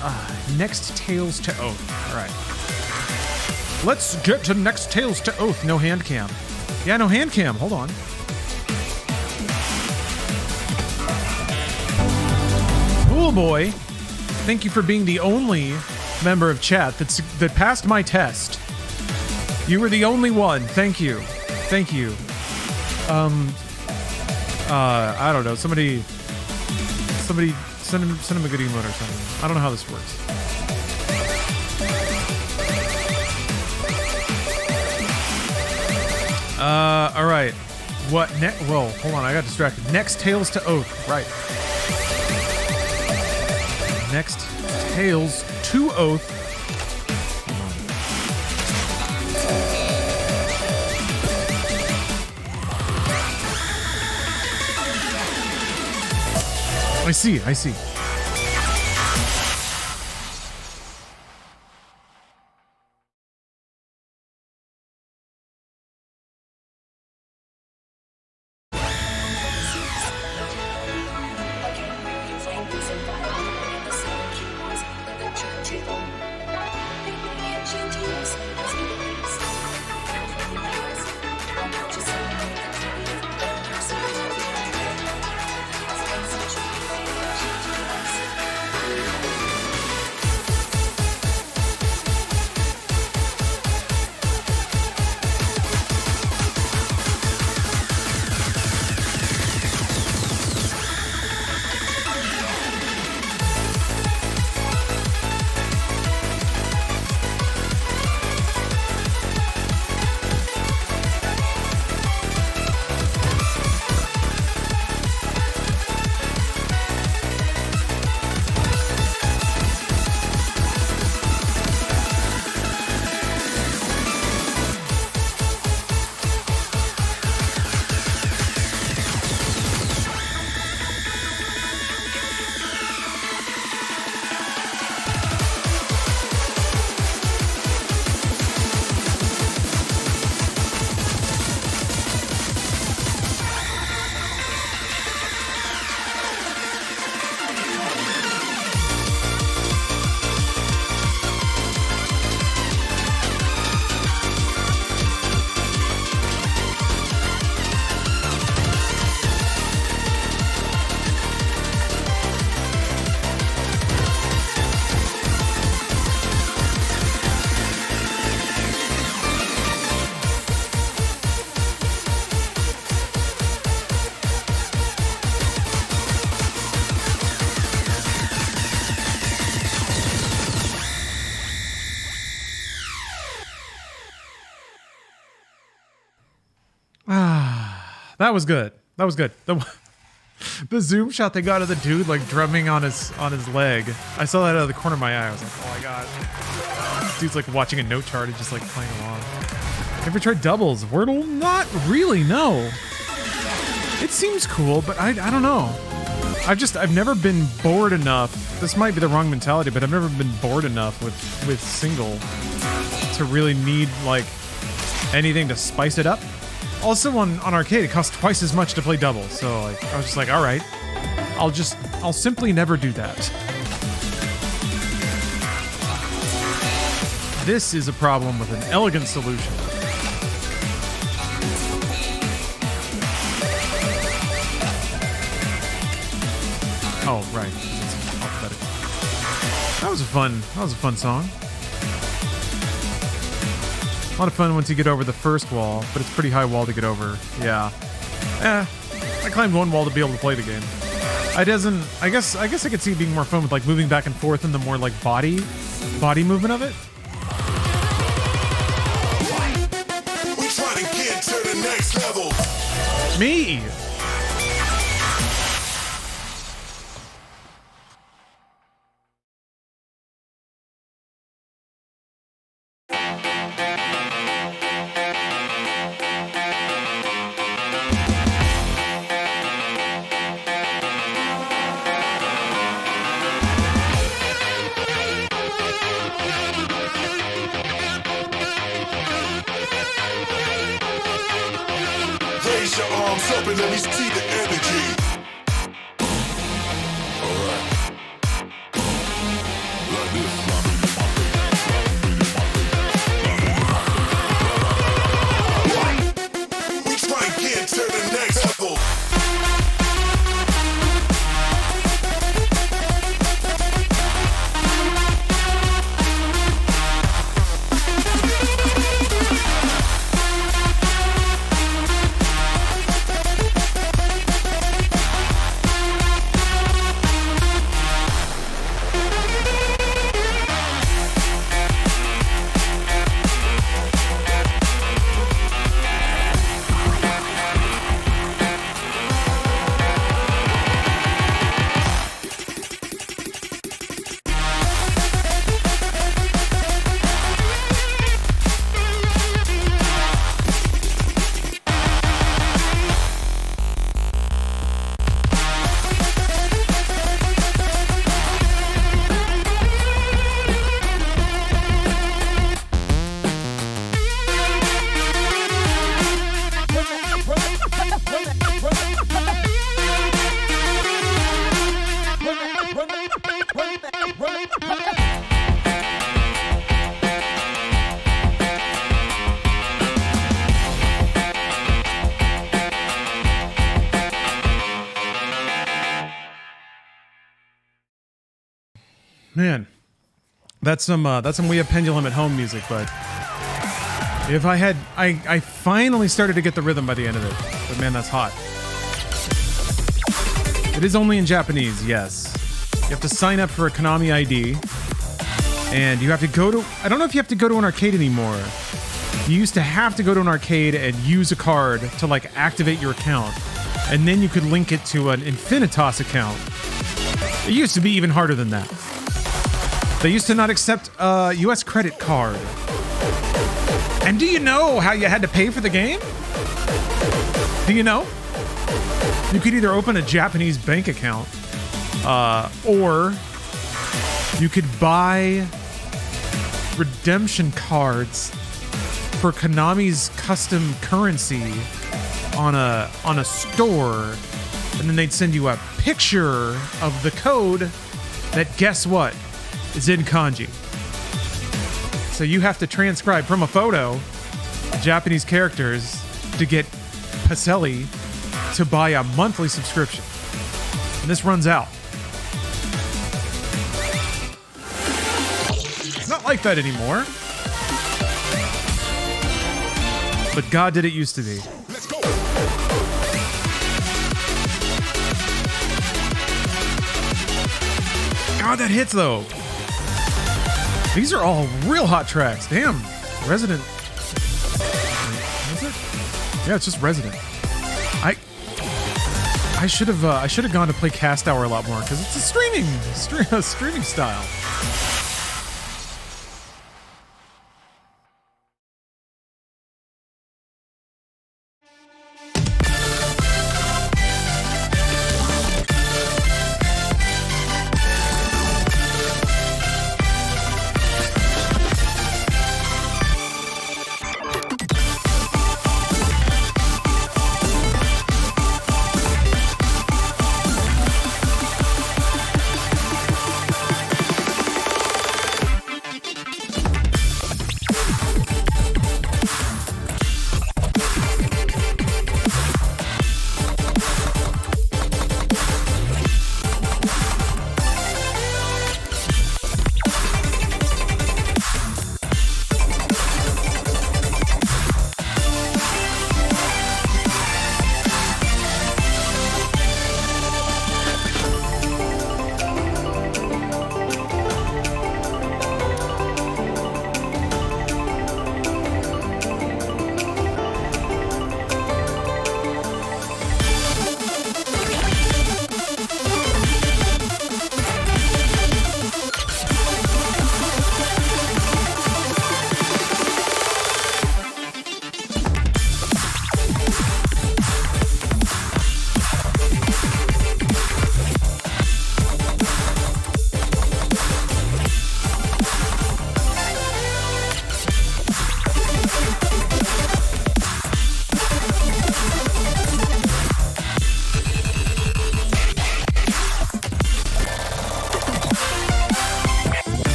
Next Tales to Oath. All right, let's get to Next Tales to Oath. No hand cam. Yeah, no hand cam. Hold on. Cool boy. Thank you for being the only member of chat that passed my test. You were the only one. Thank you. Thank you. I don't know. Somebody send him a good emote or something. I don't know how this works. All right. What next? Whoa, hold on. I got distracted. Next Tales to Oath. Right. Next Tales to Oath. I see. That was good. That was good. The zoom shot they got of the dude like drumming on his leg. I saw that out of the corner of my eye. I was like, oh my god. This dude's like watching a note chart and just like playing along. Ever tried doubles? Wordle? Not really, no. It seems cool, but I don't know. I've never been bored enough. This might be the wrong mentality, but I've never been bored enough with single to really need like anything to spice it up. Also on arcade, it costs twice as much to play doubles, so like I was just like, all right, I'll simply never do that. This is a problem with an elegant solution. Oh right, it's alphabetical. That was a fun song. A lot of fun once you get over the first wall, but it's a pretty high wall to get over. Yeah. I climbed one wall to be able to play the game. I guess I could see it being more fun with like moving back and forth and the more like body movement of it. We try to get to the next level. Me. Put your arms up and let me see the energy. Alright. Like this. We try and get to the next level. Man, that's some We Have Pendulum at Home music, but if I had, I finally started to get the rhythm by the end of it, but man, that's hot. It is only in Japanese, yes. You have to sign up for a Konami ID, and you have to go to, I don't know if you have to go to an arcade anymore. You used to have to go to an arcade and use a card to like activate your account, and then you could link it to an Infinitas account. It used to be even harder than that. They used to not accept a US credit card. And do you know how you had to pay for the game? Do you know? You could either open a Japanese bank account, or you could buy redemption cards for Konami's custom currency on a store, and then they'd send you a picture of the code that, guess what, is in kanji. So you have to transcribe from a photo Japanese characters to get Pacelli to buy a monthly subscription. And this runs out. It's not like that anymore. But God, did it used to be. Let's go. God, that hits though. These are all real hot tracks. Damn. Resident. Is it? Yeah, it's just Resident. I should have gone to play Cast Hour a lot more because it's a streaming style.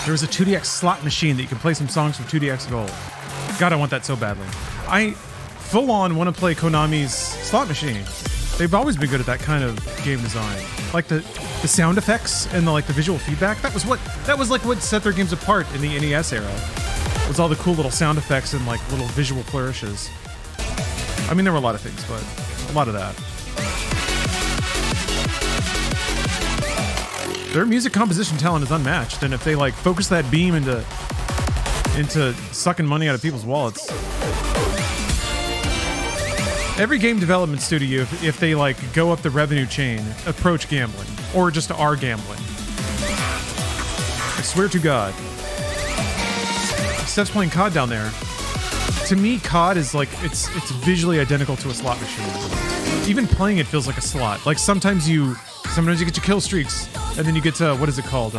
There was a 2DX slot machine that you can play some songs from 2DX Gold. God, I want that so badly. I full on want to play Konami's slot machine. They've always been good at that kind of game design. Like the sound effects and the visual feedback. That was like what set their games apart in the NES era. Was all the cool little sound effects and like little visual flourishes. I mean, there were a lot of things, but a lot of that. Their music composition talent is unmatched, and if they like focus that beam into sucking money out of people's wallets. Every game development studio, if they like go up the revenue chain, approach gambling or just are gambling. I swear to God. Steph's playing COD down there. To me, COD is like it's visually identical to a slot machine. Even playing it feels like a slot. Like sometimes you get your kill streaks, and then you get to what is it called?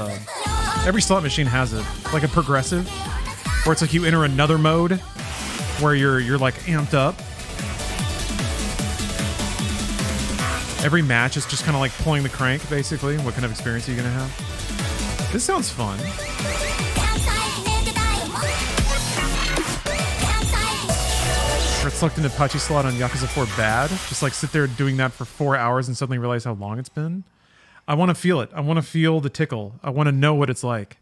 Every slot machine has it, like a progressive, where it's like you enter another mode where you're like amped up. Every match is just kind of like pulling the crank, basically. What kind of experience are you going to have? This sounds fun. Or selecting the Apache slot on Yakuza 4 bad. Just like sit there doing that for 4 hours and suddenly realize how long it's been. I want to feel it. I want to feel the tickle. I want to know what it's like.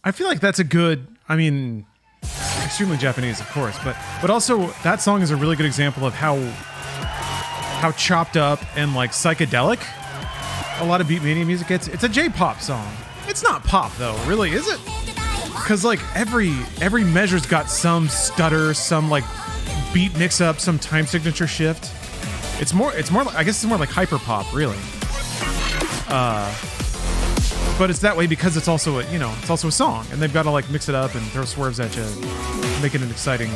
I feel like that's a good, I mean, extremely Japanese, of course, but also that song is a really good example of how chopped up and like psychedelic a lot of Beatmania music gets. It's a J-pop song. It's not pop though, really, is it? Because like every measure's got some stutter, some like beat mix up, some time signature shift. It's more like, I guess it's more like hyper pop, really. But it's that way because it's also it's also a song, and they've got to like mix it up and throw swerves at you, make it an exciting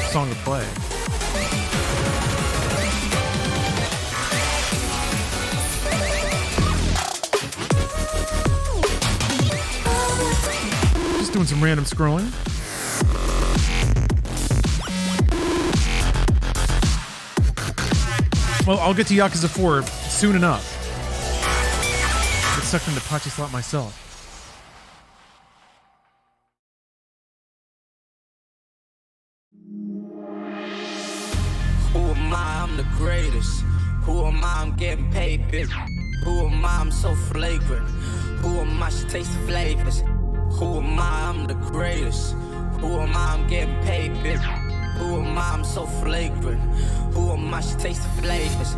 song to play. Just doing some random scrolling. Well, I'll get to Yakuza 4 soon enough. Sucked into Apache slot myself. Who am I? I'm the greatest. Who am I? I'm getting paid, bitch. Who am I? I'm so flagrant. Who am I? She tastes the flavors. Who am I? I'm the greatest. Who am I? I'm getting paid, bitch. Who am I? I'm so flagrant. Who am I? She tastes the flavors.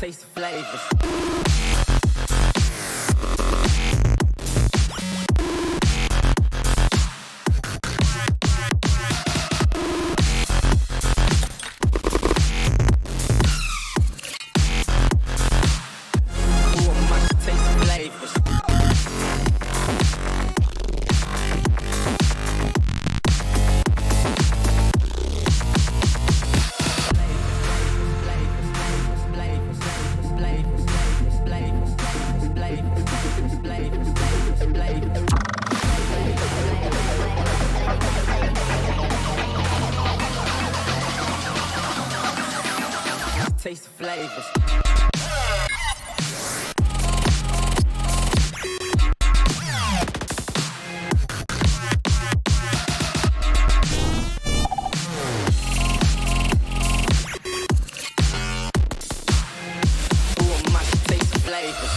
Taste the flavors. taste the flavors. Who am I to taste the flavors?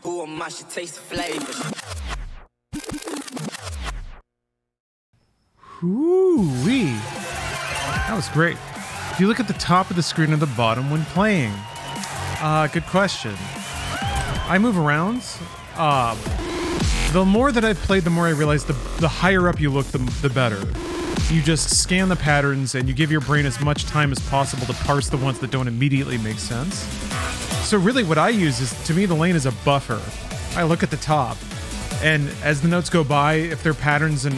Who am I should taste the flavors? Ooh-wee. That was great. If you look at the top of the screen or the bottom when playing? Good question. I move around. The more that I've played, the more I realize the higher up you look, the better. You just scan the patterns and you give your brain as much time as possible to parse the ones that don't immediately make sense. So really what I use is, to me, the lane is a buffer. I look at the top, and as the notes go by, if they're patterns and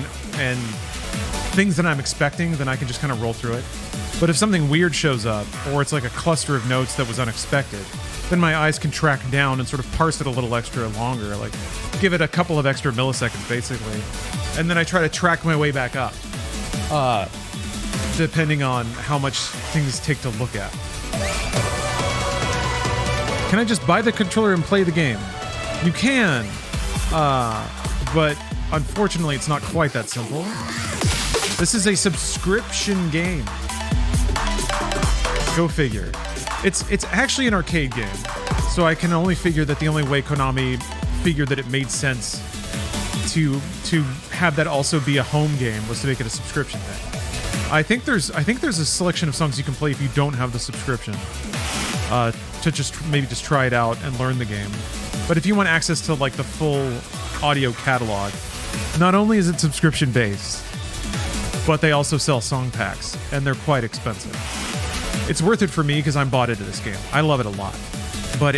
things that I'm expecting, then I can just kind of roll through it. But if something weird shows up, or it's like a cluster of notes that was unexpected, then my eyes can track down and sort of parse it a little extra longer, like give it a couple of extra milliseconds, basically. And then I try to track my way back up, depending on how much things take to look at. Can I just buy the controller and play the game? You can, but unfortunately it's not quite that simple. This is a subscription game. Go figure. It's actually an arcade game, so I can only figure that the only way Konami figured that it made sense to have that also be a home game was to make it a subscription thing. I think there's a selection of songs you can play if you don't have the subscription, to just try it out and learn the game. But if you want access to like the full audio catalog, not only is it subscription based, but they also sell song packs, and they're quite expensive. It's worth it for me because I'm bought into this game. I love it a lot. But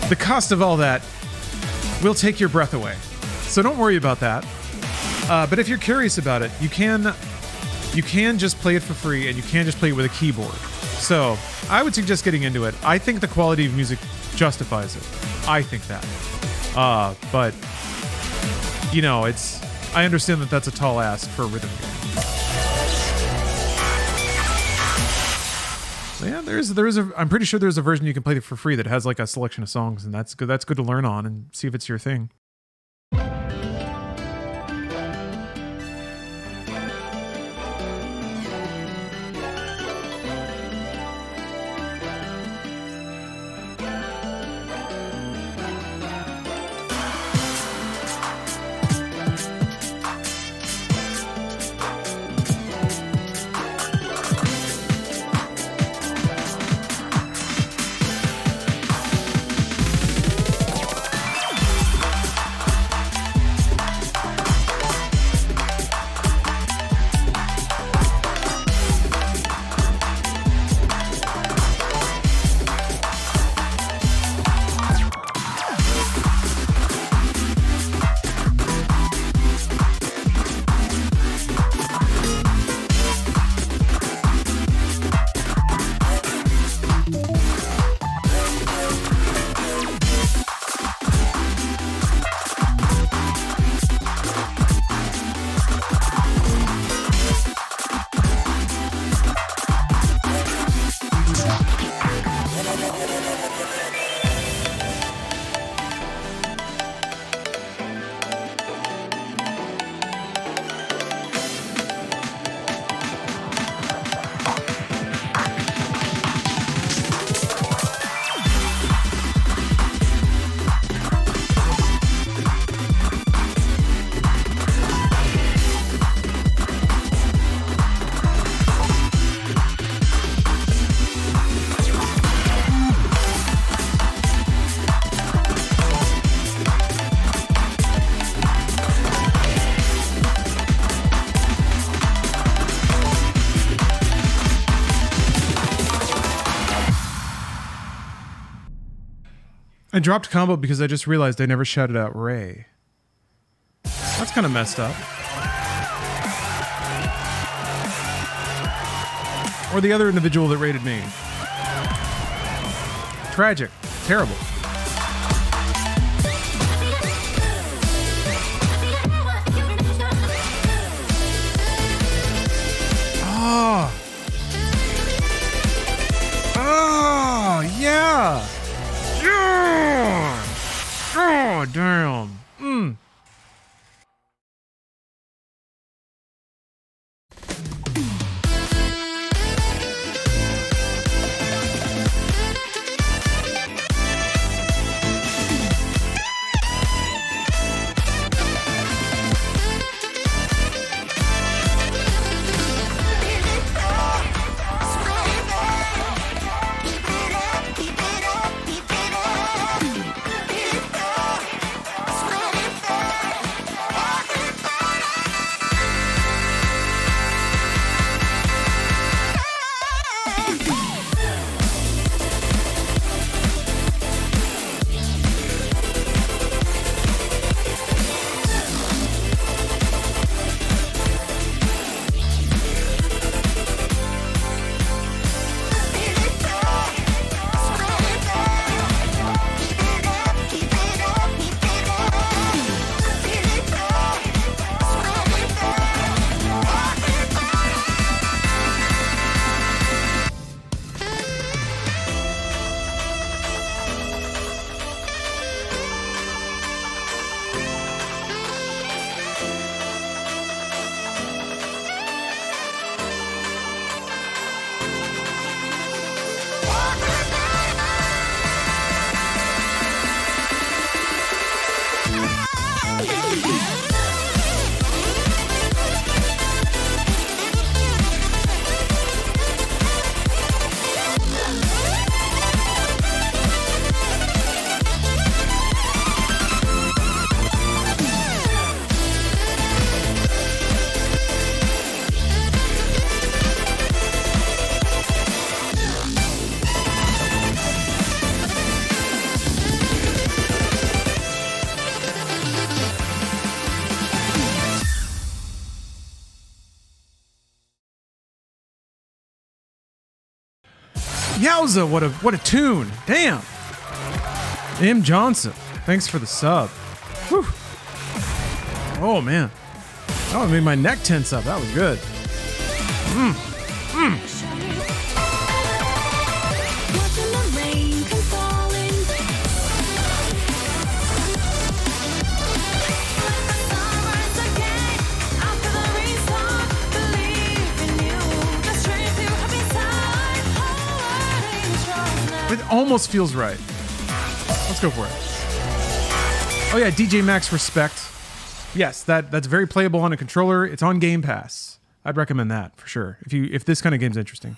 the cost of all that will take your breath away. So don't worry about that. But if you're curious about it, you can just play it for free, and you can just play it with a keyboard. So I would suggest getting into it. I think the quality of music justifies it. I think that. But you know, I understand that that's a tall ask for a rhythm game. So yeah, I'm pretty sure there's a version you can play for free that has like a selection of songs, and that's good. That's good to learn on and see if it's your thing. I dropped combo because I just realized I never shouted out Ray. That's kind of messed up. or the other individual that rated me. Tragic. Terrible. Oh. Oh, yeah. Yeah. Oh, damn. Yowza, what a tune. Damn. M. Johnson, thanks for the sub. Whew. Oh, man. That one made my neck tense up. That was good. It almost feels right. Let's go for it. Oh yeah, DJ Max Respect. Yes, that's very playable on a controller. It's on Game Pass. I'd recommend that for sure. If this kind of game's interesting.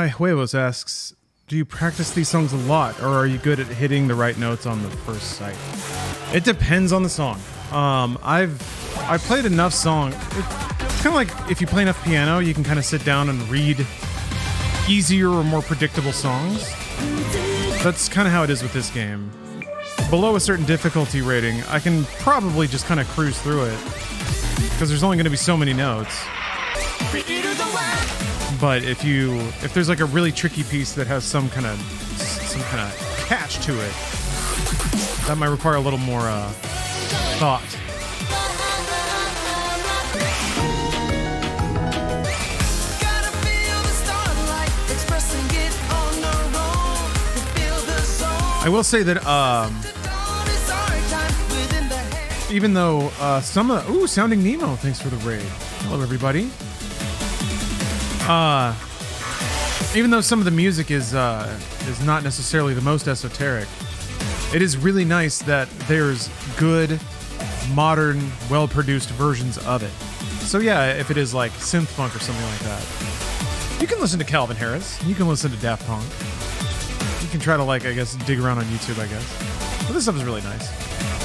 Hi Huevos asks, do you practice these songs a lot, or are you good at hitting the right notes on the first sight? It depends on the song. I've played enough songs. It's kind of like if you play enough piano, you can kind of sit down and read easier or more predictable songs. That's kind of how it is with this game. Below a certain difficulty rating, I can probably just kind of cruise through it because there's only going to be so many notes. But if there's like a really tricky piece that has some kind of catch to it, that might require a little more thought. I will say that even though some of Sounding Nemo, thanks for the raid. Hello everybody. Even though some of the music is not necessarily the most esoteric, it is really nice that there's good, modern, well-produced versions of it. So yeah, if it is like synth funk or something like that, you can listen to Calvin Harris. You can listen to Daft Punk. You can try to I guess, dig around on YouTube, I guess. But this stuff is really nice.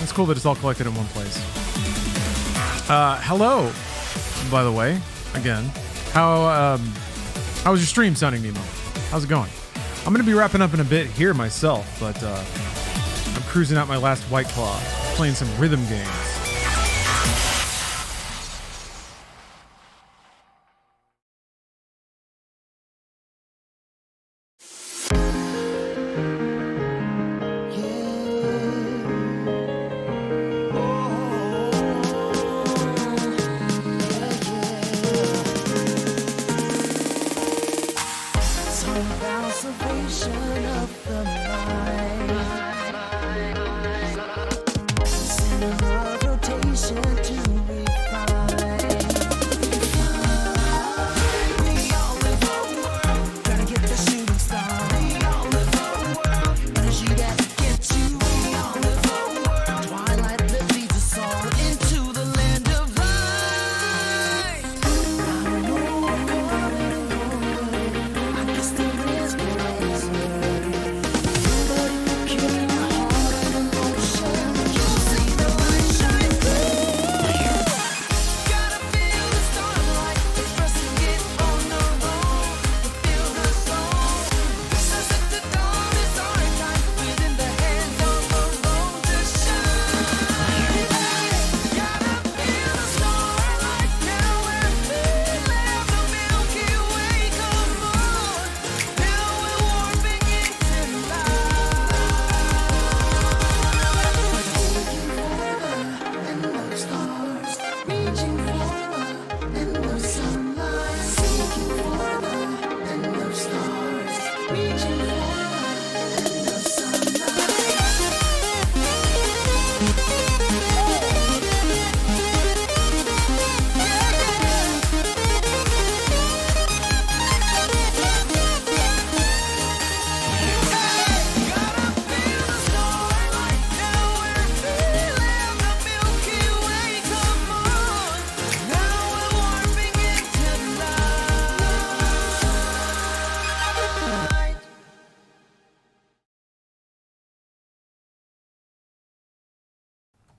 It's cool that it's all collected in one place. Hello, by the way, again. How was your stream, Sounding Nemo? How's it going? I'm going to be wrapping up in a bit here myself, but I'm cruising out my last White Claw, playing some rhythm games.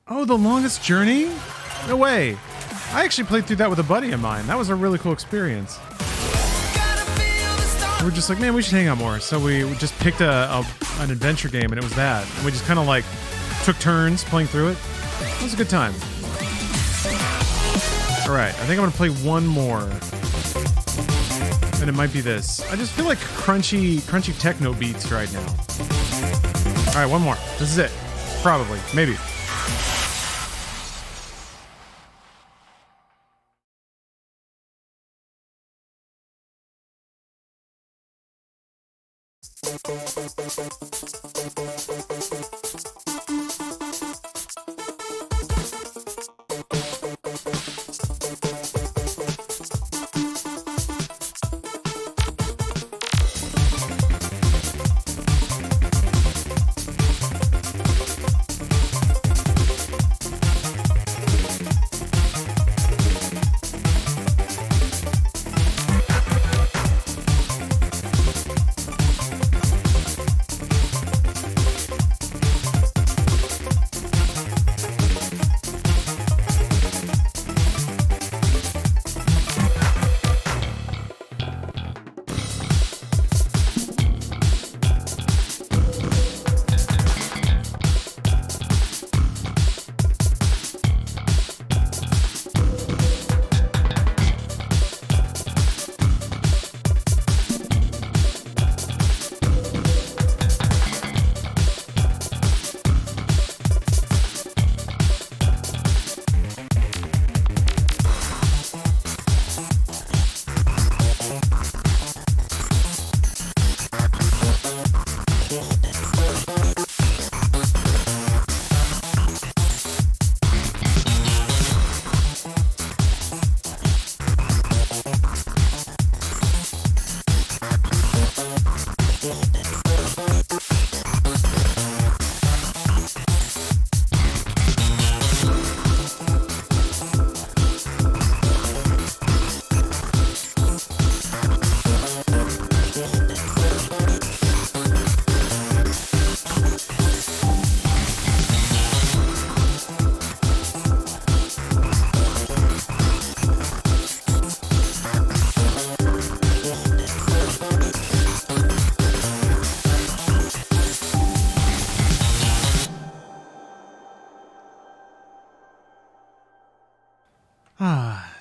Oh, The Longest Journey? No way. I actually played through that with a buddy of mine. That was a really cool experience. We were just like, man, we should hang out more. So we just picked an adventure game, and it was that. And we just kind of took turns playing through it. It was a good time. All right, I think I'm going to play one more. And it might be this. I just feel like crunchy techno beats right now. All right, one more. This is it. Probably. Maybe.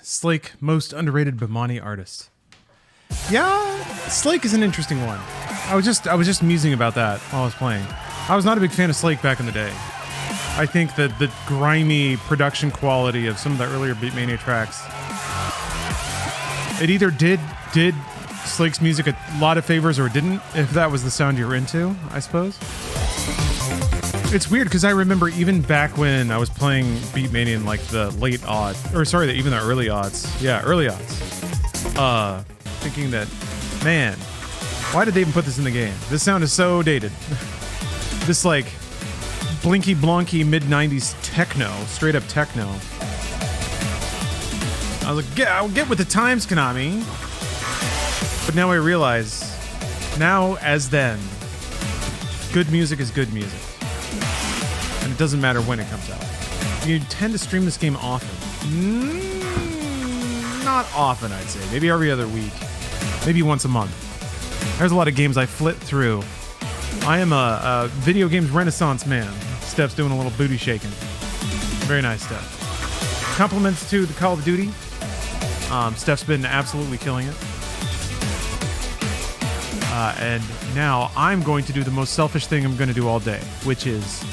Slake, most underrated Beatmania artist. Yeah, Slake is an interesting one. I was just musing about that while I was playing. I was not a big fan of Slake back in the day. I think that the grimy production quality of some of the earlier Beatmania tracks, it either did Slake's music a lot of favors or it didn't, if that was the sound you were into, I suppose. It's weird because I remember even back when I was playing Beatmania in like the late aughts, or sorry, even the early aughts. Yeah, early aughts. Thinking that, man, why did they even put this in the game? This sound is so dated. This like blinky blonky mid-90s techno, straight up techno. I was like, I'll get with the times, Konami. But now I realize, now as then, good music is good music. And it doesn't matter when it comes out. You tend to stream this game often. Not often, I'd say. Maybe every other week. Maybe once a month. There's a lot of games I flit through. I am a video games renaissance man. Steph's doing a little booty shaking. Very nice, Steph. Compliments to the Call of Duty. Steph's been absolutely killing it. And now I'm going to do the most selfish thing I'm going to do all day, which is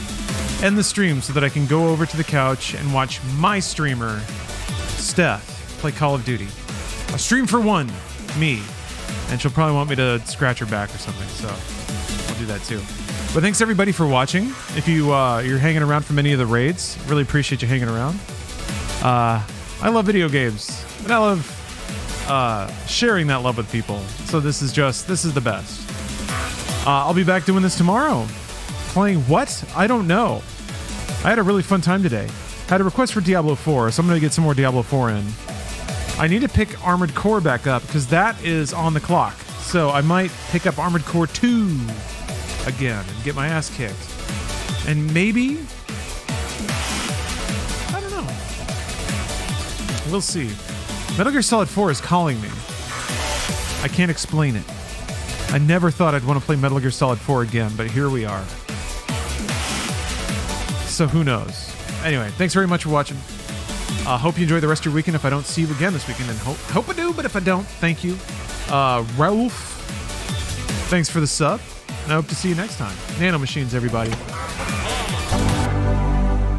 end the stream so that I can go over to the couch and watch my streamer, Steph, play Call of Duty. A stream for one, me. And she'll probably want me to scratch her back or something, so I'll do that too. But thanks everybody for watching. If you're hanging around from any of the raids, really appreciate you hanging around. I love video games, and I love sharing that love with people. So this is the best. I'll be back doing this tomorrow. Playing what? I don't know. I had a really fun time today. Had a request for Diablo 4, so I'm going to get some more Diablo 4 in. I need to pick Armored Core back up because that is on the clock. So I might pick up Armored Core 2 again and get my ass kicked. And maybe, I don't know. We'll see. Metal Gear Solid 4 is calling me. I can't explain it. I never thought I'd want to play Metal Gear Solid 4 again, but here we are. So who knows? Anyway, thanks very much for watching. Hope you enjoy the rest of your weekend. If I don't see you again this weekend, then hope I do, but if I don't, thank you. Raouf, thanks for the sub, and I hope to see you next time. Nano Machines, everybody.